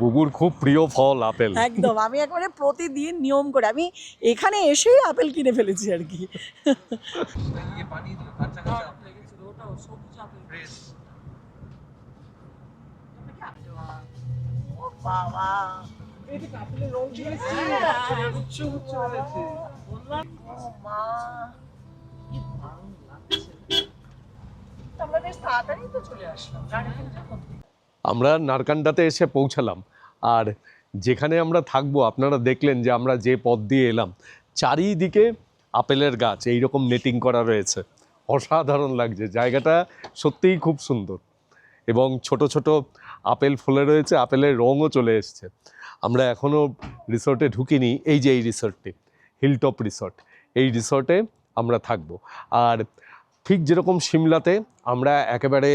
বুবুর খুব প্রিয় ফল আপেল। একদম, আমি একেবারে প্রতিদিন নিয়ম করে আমি এখানে এসেই আপেল কিনে ফেলেছি আর কি। ये पानी दियो, কাঁচা কাঁচা আপেল লেগেছিল, ওটাও সবুজ আপেল। ফ্রেশ। বাবা, এই যে আপেলের রং দিয়েছে, উচ্চ উচ্চ হয়েছে। বললাম মা, কি দারুণ লাগছে। আমরা বেশ তাড়াতাড়ি তো চলে আসলাম। আমরা নারকান্ডাতে এসে পৌঁছালাম, আর যেখানে আমরা থাকবো আপনারা দেখলেন যে আমরা যে পথ দিয়ে এলাম চারিদিকে আপেলের গাছ এইরকম নেটিং করা রয়েছে। অসাধারণ লাগছে, জায়গাটা সত্যিই খুব সুন্দর, এবং ছোট ছোট আপেল ফুলে রয়েছে, আপেলের রঙও চলে এসছে। আমরা এখনও রিসর্টে ঢুকিনি, এই যে এই রিসর্টটি হিলটপ রিসর্ট, এই রিসর্টে আমরা থাকবো। আর ঠিক যেরকম সিমলাতে আমরা একেবারে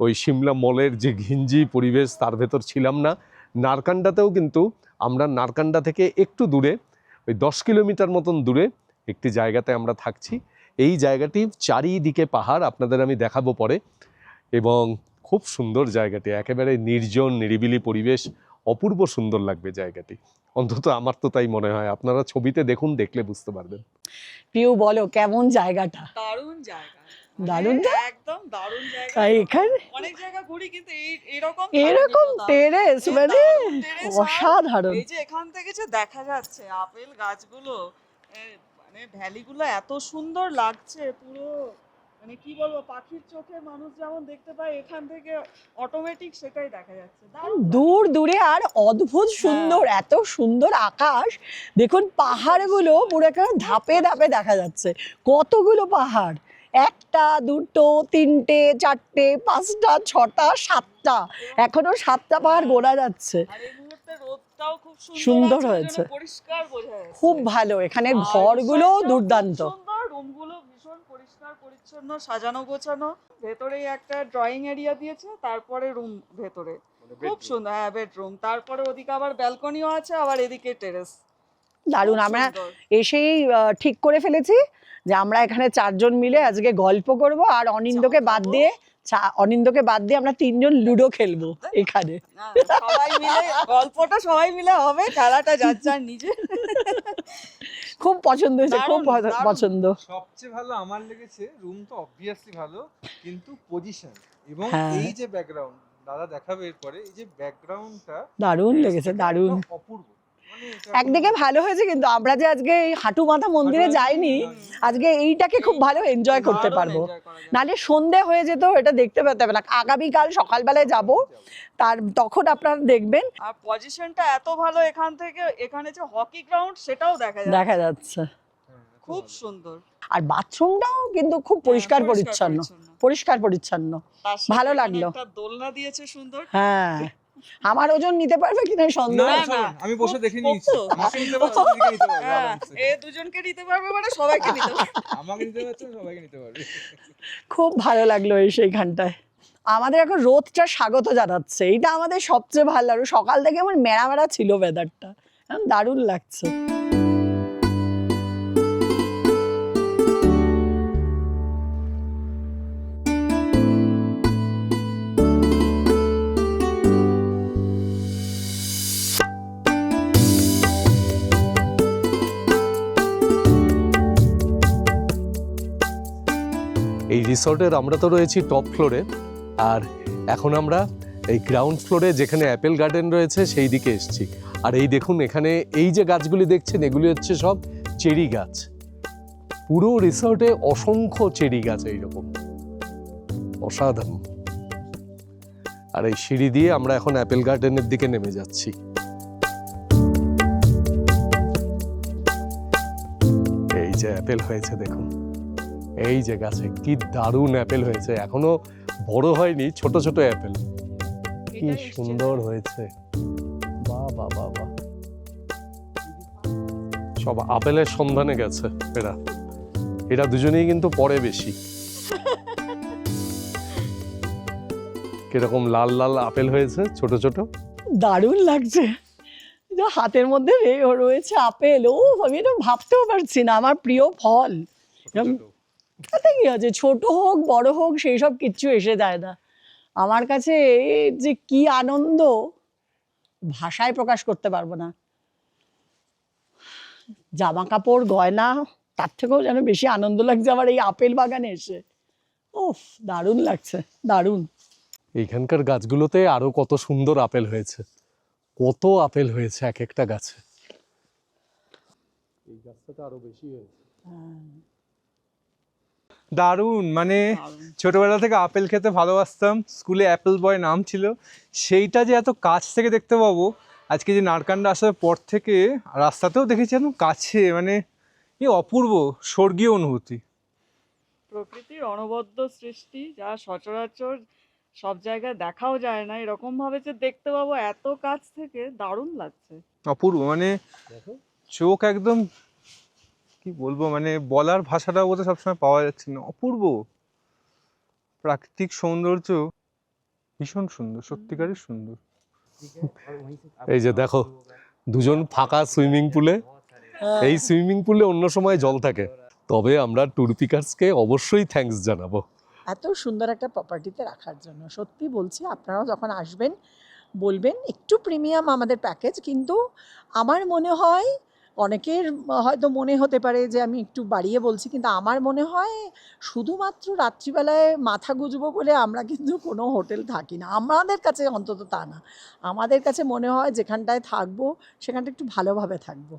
ওই সিমলা মলের যে ঘিঞ্জি পরিবেশ তার ভেতর ছিলাম না, নারকান্ডাতেও কিন্তু আমরা নারকান্ডা থেকে একটু দূরে ওই 10 কিলোমিটার মতন দূরে একটি জায়গাতে আমরা থাকছি। এই জায়গাটি চারিদিকে পাহাড়, আপনাদের আমি দেখাবো পরে, এবং খুব সুন্দর জায়গাটি, একেবারে নির্জন নিরিবিলি পরিবেশ, অপূর্ব সুন্দর লাগবে জায়গাটি, অন্তত আমার তো তাই মনে হয়। আপনারা ছবিতে দেখুন, দেখলে বুঝতে পারবেন। পিউ বলো কেমন জায়গাটা? দারুণ জায়গা, দারুণ না? একদম দারুণ জায়গা। আর এখানে অনেক জায়গা ঘুরি কিন্তু এরকম এরকম টেরেস মানে অসাধারণ। এই যে এখান থেকে যে দেখা যাচ্ছে আপেল গাছগুলো, মানে ভ্যালিগুলো এত সুন্দর লাগছে পুরো, মানে কি বলবো, পাখির চোখে মানুষ যেমন দেখতে পায় এখান থেকে অটোমেটিক সেটাই দেখা যাচ্ছে। দারুণ দূর দূরে আর অদ্ভুত সুন্দর, এত সুন্দর আকাশ। দেখুন পাহাড়গুলো পুরো একেবারে ধাপে ধাপে দেখা যাচ্ছে, কতগুলো পাহাড়, একটা দুটো তিনটে চারটে পাঁচটা ছটা সাতটা, এখনো 7টা পাহাড় গোনা যাচ্ছে। আর এই মুহূর্তে রোদটাও খুব সুন্দর আছে, হয়েছে। যেন পরিষ্কার বোঝা যাচ্ছে। খুব ভালো, এখানে ঘরগুলো দুর্দান্ত। সুন্দর, রুমগুলো ভীষণ পরিষ্কার পরিচ্ছন্ন, সাজানো গোছানো। ভেতরেই একটা ড্রয়িং এরিয়া দিয়েছে, তারপরে রুম ভেতরে খুব সুন্দর, হ্যাঁ বেডরুম, তারপরে ওদিকে আবার ব্যালকনিও আছে, আবার এদিকে টেরেস। দারুণ। আমরা এসেই ঠিক করে ফেলেছি যে আমরা এখানে 4 জন মিলে আজকে গল্প করব, আর অনিন্দকে বাদ দিয়ে অনিন্দকে বাদ দিয়ে আমরা 3 জন লুডো খেলবো এখানে। না, সবাই মিলে গল্পটা সবাই মিলে হবে, খেলাটা যার যার নিজে। খুব পছন্দ হয়েছে, খুব দারুণ, দারুণ। পছন্দ। সবচেয়ে ভালো আমার লেগেছে, রুম তো অবভিয়াসলি ভালো, কিন্তু পজিশন এবং হ্যাঁ। এই যে ব্যাকগ্রাউন্ড দাদা দেখাবে এরপরে, এই যে ব্যাকগ্রাউন্ডটা দারুণ লেগেছে, দারুণ। অপূর্ব। মানে এটা একদিকে ভালো হয়েছে, কিন্তু আমরা যে আজকে এই হাঁটু মাথা মন্দিরে যাইনি, আজকে এইটাকে খুব ভালো এনজয় করতে দারুণ পারবো। enjoy করা যায়। নালে সন্ধে হয়ে যেত, এটা দেখতে পেতে হবে না। আগামীকাল সকালবেলায় যাব, তখন আপনারা দেখবেন। আর পজিশনটা এত ভালো, এখান থেকে এখানে যে হকি গ্রাউন্ড সেটাও দেখা যাচ্ছে খুব সুন্দর। আর বাথরুমটাও কিন্তু খুব পরিষ্কার হ্যাঁ, পরিচ্ছন্ন, পরিষ্কার পরিচ্ছন্ন। তার সাথে ভালো এখানে লাগলো। একটা দোলনা দিয়েছে সুন্দর। হ্যাঁ, আমার ওজন নিতে পারবে কিনা সন্দেহ। না, না, চলুন, আমি বসে খুব- দেখে খুব নিয়েছি। তো। আমাকে নিতে পারছো, দিদিকে নিতে পারবে হ্যাঁ, আরামসে। এ দুজনকে নিতে পারবে মানে সবাইকে নিতে পারবে। আমাকে নিতে পারছো, সবাইকে নিতে পারবে। খুব ভালো লাগলো এই সেইখানটায়। আমাদের এখন রোদটা স্বাগত জানাচ্ছে, এইটা আমাদের সবচেয়ে ভালো লাগলো। সকাল থেকে আমার মেরা মেরা ছিল ওয়েদারটা, দারুণ লাগছে। এই রিসর্টের আমরা তো রয়েছি টপ ফ্লোরে, আর এখন আমরা এই গ্রাউন্ড ফ্লোরে যেখানে অ্যাপেল গার্ডেন রয়েছে সেই দিকে এসেছি। আর এই দেখুন, এখানে এই যে গাছগুলি দেখছেন, এগুলি হচ্ছে সব চেরি গাছ। পুরো রিসর্টে অসংখ্য চেরি গাছ, এইরকম অসাধারণ। আর এই সিঁড়ি দিয়ে আমরা এখন অ্যাপেল গার্ডেনের দিকে নেমে যাচ্ছি। এই যে অ্যাপেল হয়েছে দেখুন, এই যে গাছে কি দারুণ অ্যাপেল হয়েছে, এখনো বড় হয়নি, ছোট ছোট অ্যাপেল, কি সুন্দর হয়েছে। বাহ বাহ বাহ বাহ, সব আপেলের সন্ধানে গেছে এরা দুজনেই কিন্তু পরে বেশি। কিরকম লাল লাল আপেল হয়েছে, ছোট ছোট, দারুণ লাগছে। হাতের মধ্যে রয়েছে আপেল, ও আমি এটা ভাবতেও পারছি না। আমার প্রিয় ফল। তাতে কি আছে, ছোট হোক বড় হোক সেই সব কিচ্ছু এসে যায় না আমার কাছে। এই যে কি আনন্দ, ভাষায় প্রকাশ করতে পারবো না। জামা কাপড় গয়না তার থেকেও যেন বেশি আনন্দ লাগছে আমার এই আপেল বাগানে এসে। উফ, দারুণ লাগছে, দারুণ। এইখানকার গাছগুলোতে আরো কত সুন্দর আপেল হয়েছে, কত আপেল হয়েছে এক একটা গাছে। এই গাছটাতে আরো বেশি হয়েছে। দারুণ, মানে ছোটবেলা থেকে আপেল খেতে ভালোবাসতাম, স্কুলে অ্যাপেল বয় নাম ছিল, সেইটা যে এত কাছ থেকে দেখতে পাবো আজকে, যে নারকান্ডা আসার পর থেকে রাস্তাতেও দেখেছি একদম কাছে, মানে এই অপূর্ব স্বর্গীয় অনুভূতি। প্রকৃতির অনবদ্য সৃষ্টি, যা সচরাচর সব জায়গায় দেখাও যায় না, এরকম ভাবে যে দেখতে পাবো এত কাছ থেকে, দারুণ লাগছে। অপূর্ব, মানে চোখ একদম, কি বলবো, মানে বলার ভাষাটা বোধহয় সবসময় পাওয়া যাচ্ছে না। অপূর্ব প্রাকৃতিক সৌন্দর্য, ভীষণ সুন্দর, সত্যিকারই সুন্দর। এই যে দেখো, দুজন ফাঁকা সুইমিং পুলে, এই সুইমিং পুলে অন্য সময় জল থাকে। তবে আমরা ট্যুর পিকার্সকে অবশ্যই থ্যাঙ্কস জানাবো এত সুন্দর একটা প্রপার্টিতে রাখার জন্য। সত্যি বলছি, আপনারাও যখন আসবেন বলবেন একটু প্রিমিয়াম আমাদের প্যাকেজ, কিন্তু আমার মনে হয় অনেকের হয়তো মনে হতে পারে যে আমি একটু বাড়িয়ে বলছি, কিন্তু আমার মনে হয় শুধুমাত্র রাত্রিবেলায় মাথা গুজবো বলে আমরা কিন্তু কোনো হোটেল থাকি না, আমাদের কাছে অন্তত তা না। আমাদের কাছে মনে হয় যেখানটায় থাকবো সেখানটা একটু ভালোভাবে থাকবো।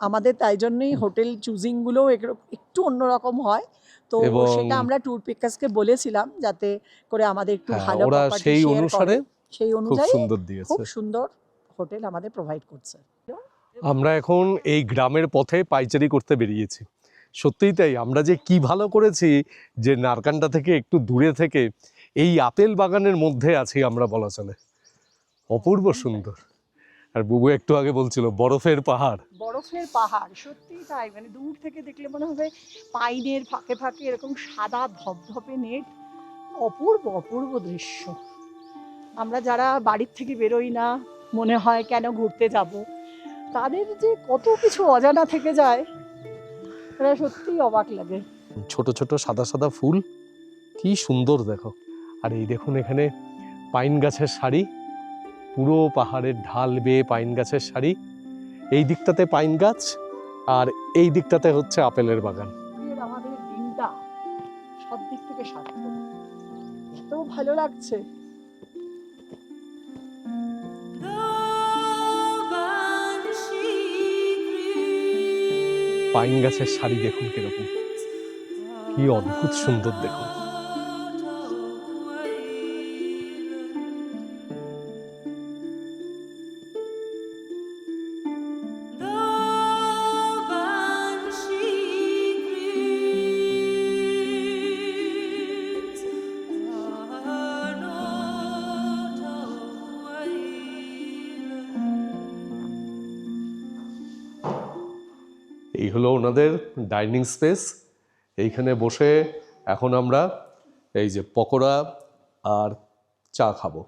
আমাদের তাই জন্যই হোটেল চুজিংগুলোও একটু অন্যরকম হয়। তো এবং সেটা আমরা ট্যুর পিকার্সকে বলেছিলাম যাতে করে আমাদের একটু হ্যাঁ, ভালো ওরা property সেই share অনুসারে করে। সেই খুব অনুযায়ী সুন্দর দিয়েছে। খুব সুন্দর হোটেল আমাদের প্রোভাইড করছে। আমরা এখন এই গ্রামের পথে পাইচারি করতে বেরিয়েছি। সত্যিই তাই, আমরা যে কি ভালো করেছি যে নারকান্ডা থেকে একটু দূরে থেকে এই আপেল বাগানের মধ্যে আছি আমরা, বলা চলে। অপূর্ব সুন্দর। আর বুবু একটু আগে বলছিল বরফের পাহাড়। বরফের পাহাড়, সত্যিই তাই। মানে দূর থেকে দেখলে মনে হবে পাইনের ফাঁকে ফাঁকে এরকম সাদা ধপধপে নেট। অপূর্ব অপূর্ব দৃশ্য। আমরা যারা বাড়ির থেকে বেরোই না, মনে হয় কেন ঘুরতে যাব, তাদের যে কত কিছু অজানা থেকে যায়, এটা সত্যিই অবাক লাগে। ছোট ছোট সাদা সাদা ফুল, কি সুন্দর দেখো। আর এই দেখুন এখানে পাইন গাছের সারি, পুরো পাহাড়ের ঢাল বেয়ে পাইন গাছের সারি। এই দিকটাতে পাইন গাছ আর এই দিকটাতে হচ্ছে আপেলের বাগান। আমাদের দিনটা সব দিক থেকে সার্থক, এত ভালো লাগছে। পাইন গাছের সারি দেখুন কিরকম, কি অদ্ভুত সুন্দর দেখুন। এই হলো ওনাদের ডাইনিং স্পেস। এইখানে বসে এখন আমরা এই যে পকোড়া আর চা খাবো,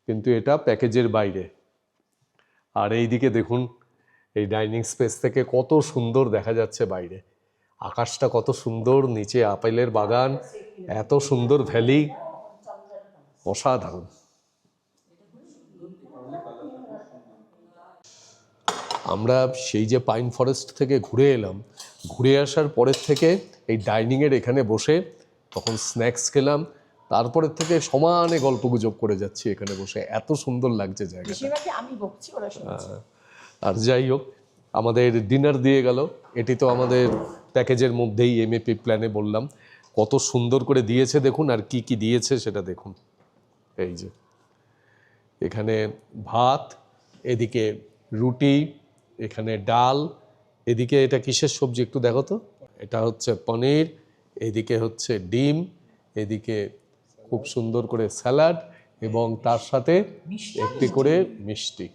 কিন্তু এটা প্যাকেজের বাইরে। আর এই দিকে দেখুন, এই ডাইনিং স্পেস থেকে কত সুন্দর দেখা যাচ্ছে বাইরে, আকাশটা কত সুন্দর, নিচে আপেলের বাগান, এত সুন্দর ভ্যালি, অসাধারণ। আমরা সেই যে পাইন ফরেস্ট থেকে ঘুরে এলাম, ঘুরে আসার পরের থেকে এই ডাইনিংয়ের এখানে বসে তখন স্ন্যাক্স খেলাম, তারপরের থেকে সমানে গল্পগুজব করে যাচ্ছি এখানে বসে, এত সুন্দর লাগছে জায়গাটা। আমি বকছি, ওরা শুনছে। আর যাই হোক, আমাদের ডিনার দিয়ে গেল। এটি তো আমাদের প্যাকেজের মধ্যেই, এমএপি প্ল্যানে বললাম, কত সুন্দর করে দিয়েছে দেখুন। আর কি কি দিয়েছে সেটা দেখুন। এই যে এখানে ভাত, এদিকে রুটি, এখানে ডাল, এদিকে এটা কিসের সবজি একটু দেখো তো, এটা হচ্ছে পনির, এদিকে হচ্ছে ডিম, এদিকে খুব সুন্দর করে স্যালাড, এবং তার সাথে একটি করে মিষ্টি।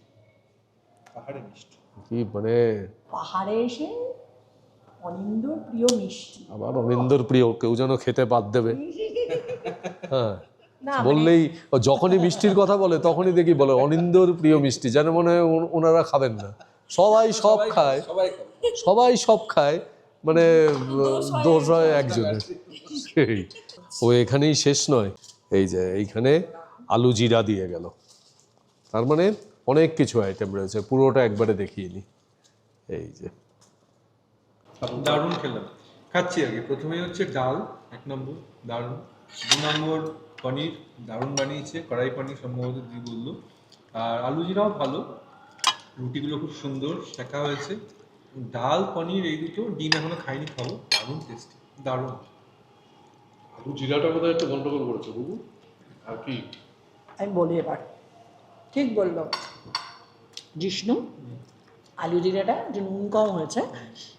কি মানে পাহাড়ে এসে অনিন্দর প্রিয় মিষ্টি, আবার অনিন্দর প্রিয়, কেউ যেন খেতে বাদ দেবে। হ্যাঁ, না বললেই যখনই মিষ্টির কথা বলে তখনই দেখি বলে অনিন্দর প্রিয় মিষ্টি, যেন মনে হয় ওনারা খাবেন না। সবাই সব খায়, সবাই সব খায়, মানে দোষ হয় একজনের। সেই ও এখানেই শেষ নয়, এই যে এইখানে আলু জিরা দিয়ে গেল, তার মানে অনেক কিছু আইটেম রয়েছে, পুরোটা একবারে দেখিয়ে নি। এই যে দারুণ খেলাম, খাচ্ছি আগে। প্রথমেই হচ্ছে ডাল, 1 নম্বর দারুণ। 2 নম্বর পনির, দারুণ বানিয়েছে, কড়াই পনির সম্ভবত দিদি বললো। আর আলু জিরাও ভালো, রুটিগুলো খুব সুন্দর শেখা হয়েছে। ডাল পনির এই দুটো, ডিম এখনো খাইনি, খাবো। দারুণ টেস্টি, দারুণ। আলু জিরাটা বোধহয় একটু গন্ডগোল করেছে বুবু, আর কি আমি বলি এবার, ঠিক বললো জিষ্ণু। আলু জিরাটা যে নুন কম হয়েছে,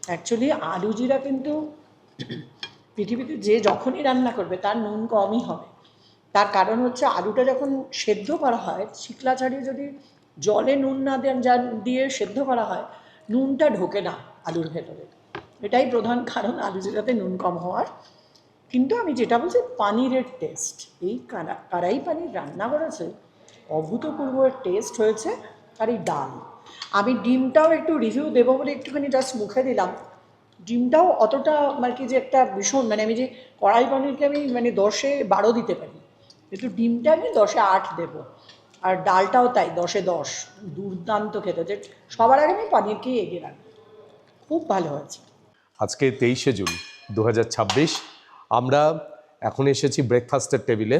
অ্যাকচুয়ালি আলু জিরা কিন্তু পৃথিবীতে যে যখনই রান্না করবে তার নুন কমই হবে। তার কারণ হচ্ছে আলুটা যখন সেদ্ধ করা হয়, শিকলা ছাড়িয়ে যদি জলে নুন না দিয়ে সেদ্ধ করা হয়, নুনটা ঢোকে না আলুর ভেতরে। এটাই প্রধান কারণ আলু জিরাতে নুন কম হওয়ার। কিন্তু আমি যেটা বলছি, পানিরের টেস্ট, এই কারাই পানির রান্না করেছে, অভূতপূর্ব টেস্ট হয়েছে। আর এই ডাল, আমি ডিমটাও একটু রিভিউ দেবো বলে একটুখানি জাস্ট মুখে দিলাম। ডিমটাও অতটা মানে কি যে একটা ভীষণ, মানে আমি যে কড়াই পনিরকে আমি মানে 10-এ 12 দিতে পারি, কিন্তু ডিমটা আমি 10-এ 8 দেবো। আর ডালটাও তাই 10-এ 10, দুর্দান্ত খেতে। যে সবার আগে আমি পনিরকেই এগিয়ে রাখবো, খুব ভালো হয়েছে। আজকে 23শে জুন 2026, আমরা এখন এসেছি ব্রেকফাস্টের টেবিলে।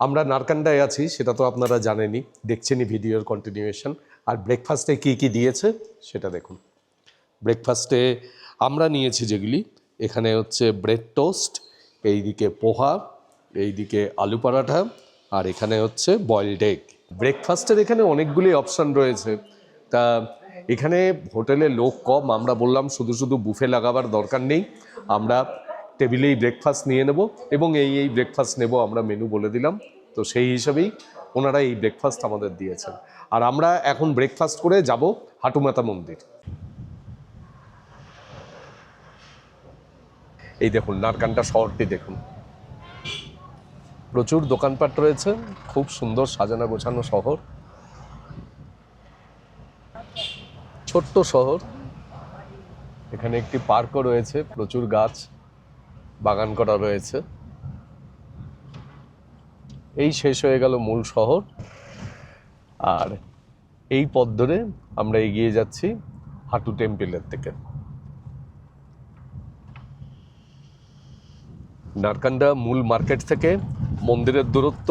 আমরা নারকান্ডায় আছি, সেটা তো আপনারা জানেনই, দেখছেনই ভিডিওর কন্টিনিউয়েশন। আর ব্রেকফাস্টে কি কি দিয়েছে সেটা দেখুন। ব্রেকফাস্টে আমরা নিয়েছি যেগুলি, এখানে হচ্ছে ব্রেড টোস্ট, এইদিকে পোহা, এইদিকে আলু পরাঠা, আর এখানে হচ্ছে বয়েলড এগ। ব্রেকফাস্টের এখানে অনেকগুলি অপশান রয়েছে। তা এখানে হোটেলে লোক কম, আমরা বললাম শুধু শুধু বুফে লাগাবার দরকার নেই, আমরা টেবিলেই ব্রেকফাস্ট নিয়ে নেব, এবং এই ব্রেকফাস্ট নেব আমরা মেনু বলে দিলাম। তো সেই হিসাবেই ওনারা এই ব্রেকফাস্ট আমাদের দিয়েছেন। আর আমরা এখন ব্রেকফাস্ট করে যাব হাটুমাতা মন্দির। এই দেখুন নারকান্ডা শহরটি দেখুন, প্রচুর দোকানপাট রয়েছে, খুব সুন্দর সাজানো গোছানো শহর, ছোট্ট শহর। এখানে একটি পার্কও রয়েছে, প্রচুর গাছ বাগান করা রয়েছে। এই শেষ হয়ে গেল মূল শহর, আর এই পথ ধরে আমরা এগিয়ে যাচ্ছি হাটু টেম্পলের দিকে। নারকান্ডা মূল মার্কেট থেকে মন্দিরের দূরত্ব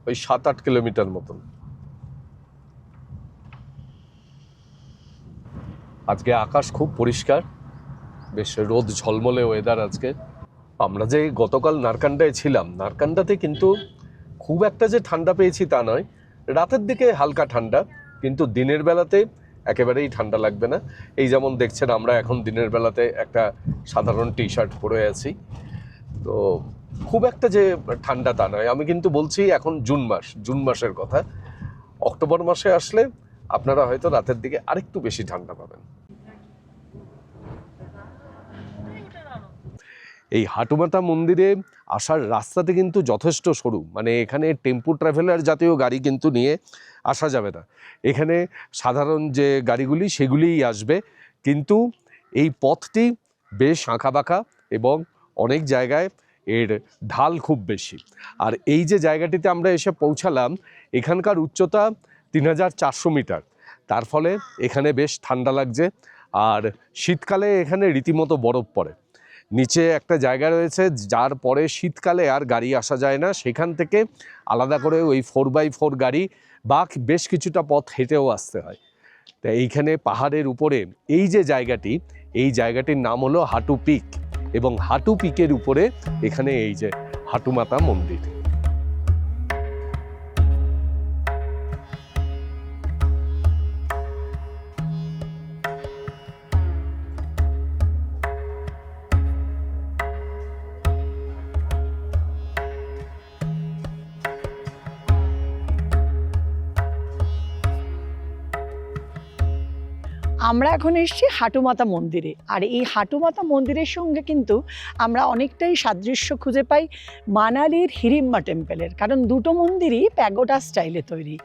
ওই 7-8 কিলোমিটার মতন। আজকে আকাশ খুব পরিষ্কার, বেশ রোদ ঝলমলে ওয়েদার আজকে। আমরা যে গতকাল নারকান্ডায় ছিলাম, নারকান্ডাতে কিন্তু খুব একটা যে ঠান্ডা পেয়েছি তা নয়, রাতের দিকে হালকা ঠান্ডা, কিন্তু দিনের বেলাতে একেবারেই ঠান্ডা লাগবে না। এই যেমন দেখছেন আমরা এখন দিনের বেলাতে একটা সাধারণ টি শার্ট পরে আছি, তো খুব একটা যে ঠান্ডা তা নয়। আমি কিন্তু বলছি এখন জুন মাসের কথা। অক্টোবর মাসে আসলে আপনারা হয়তো রাতের দিকে আরেকটু বেশি ঠান্ডা পাবেন। এই হাটুমাতা মন্দিরে আসার রাস্তাতে কিন্তু যথেষ্ট সরু, মানে এখানে টেম্পো ট্রাভেলার জাতীয় গাড়ি কিন্তু নিয়ে আসা যাবে না। এখানে সাধারণ যে গাড়িগুলি সেগুলিই আসবে, কিন্তু এই পথটি বেশ আঁকাবাঁকা এবং অনেক জায়গায় এর ঢাল খুব বেশি। আর এই যে জায়গাটিতে আমরা এসে পৌঁছালাম, এখানকার উচ্চতা 3400 মিটার, তার ফলে এখানে বেশ ঠান্ডা লাগছে। আর শীতকালে এখানে রীতিমতো বরফ পড়ে। নিচে একটা জায়গা রয়েছে যার পরে শীতকালে আর গাড়ি আসা যায় না, সেখান থেকে আলাদা করে ওই 4x4 গাড়ি বা বেশ কিছুটা পথ হেঁটেও আসতে হয়। তা এইখানে পাহাড়ের উপরে এই যে জায়গাটি, এই জায়গাটির নাম হলো হাটু পিক, এবং হাটু পিকের উপরে এখানে এই যে হাটুমাতা মন্দির। আমরা এখন এসেছি হাটুমাতা মন্দিরে, আর এই হাটুমাতা মন্দিরের সঙ্গে কিন্তু আমরা অনেকটাই সাদৃশ্য খুঁজে পাই মানালির হিড়িম্বা টেম্পলের, কারণ দুটো মন্দিরই প্যাগোডা স্টাইলে তৈরি।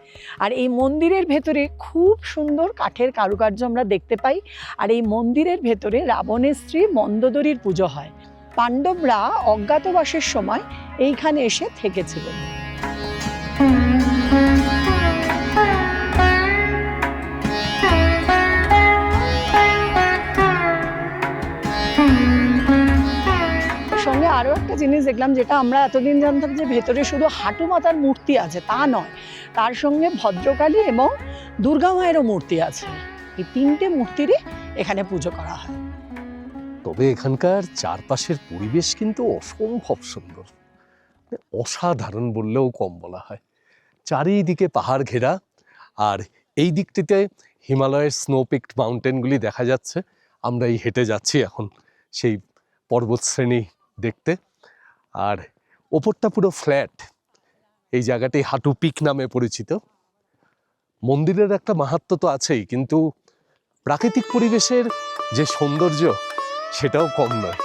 আর এই মন্দিরের ভেতরে খুব সুন্দর কাঠের কারুকার্য আমরা দেখতে পাই। আর এই মন্দিরের ভেতরে রাবণের স্ত্রী মন্দোদরীর পুজো হয়। পাণ্ডবরা অজ্ঞাতবাসের সময় এইখানে এসে থেকেছিলেন। সঙ্গে আরও একটা জিনিস দেখলাম, যেটা আমরা এতদিন জানতাম যে ভেতরে শুধু হাটুমাতার মূর্তি আছে, তা নয়, তার সঙ্গে ভদ্রকালী এবং দুর্গা মায়েরও মূর্তি আছে। এই তিনটে মূর্তিরই এখানে পুজো করা হয়। তবে এখানকার চারপাশের পরিবেশ কিন্তু অসম্ভব সুন্দর, অসাধারণ বললেও কম বলা হয়। চারিদিকে পাহাড় ঘেরা, আর এই দিকটিতে হিমালয়ের স্নো পিকড মাউন্টেনগুলি দেখা যাচ্ছে। আমরা এই হেঁটে যাচ্ছি এখন সেই পর্বতশ্রেণী দেখতে, আর ওপরটা পুরো ফ্ল্যাট। এই জায়গাটি হাটু পিক নামে পরিচিত। মন্দিরের একটা মাহাত্ম্য তো আছেই, কিন্তু প্রাকৃতিক পরিবেশের যে সৌন্দর্য সেটাও কম নয়।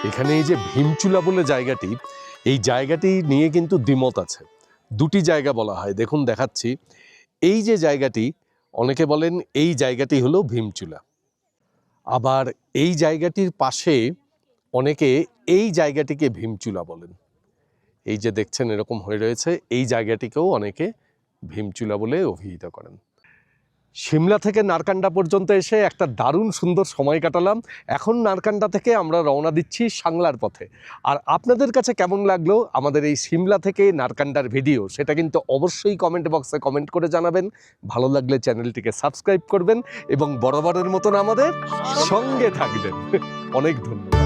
এখানে এই যে ভীমচুলা বলে জায়গাটি, এই জায়গাটি নিয়ে কিন্তু দ্বিমত আছে। দুটি জায়গা বলা হয়, দেখুন দেখাচ্ছি। এই যে জায়গাটি, অনেকে বলেন এই জায়গাটি হলো ভীমচুলা, আবার এই জায়গাটির পাশে অনেকে এই জায়গাটিকে ভীমচুলা বলেন। এই যে দেখছেন এরকম হয়ে রয়েছে, এই জায়গাটিকেও অনেকে ভীমচুলা বলে অভিহিত করেন। সিমলা থেকে নারকান্ডা পর্যন্ত এসে একটা দারুণ সুন্দর সময় কাটালাম। এখন নারকান্ডা থেকে আমরা রওনা দিচ্ছি সাংলার পথে। আর আপনাদের কাছে কেমন লাগলো আমাদের এই সিমলা থেকে নারকান্ডার ভিডিও, সেটা কিন্তু অবশ্যই কমেন্ট বক্সে কমেন্ট করে জানাবেন। ভালো লাগলে চ্যানেলটিকে সাবস্ক্রাইব করবেন এবং বরাবরের মতন আমাদের সঙ্গে থাকবেন। অনেক ধন্যবাদ।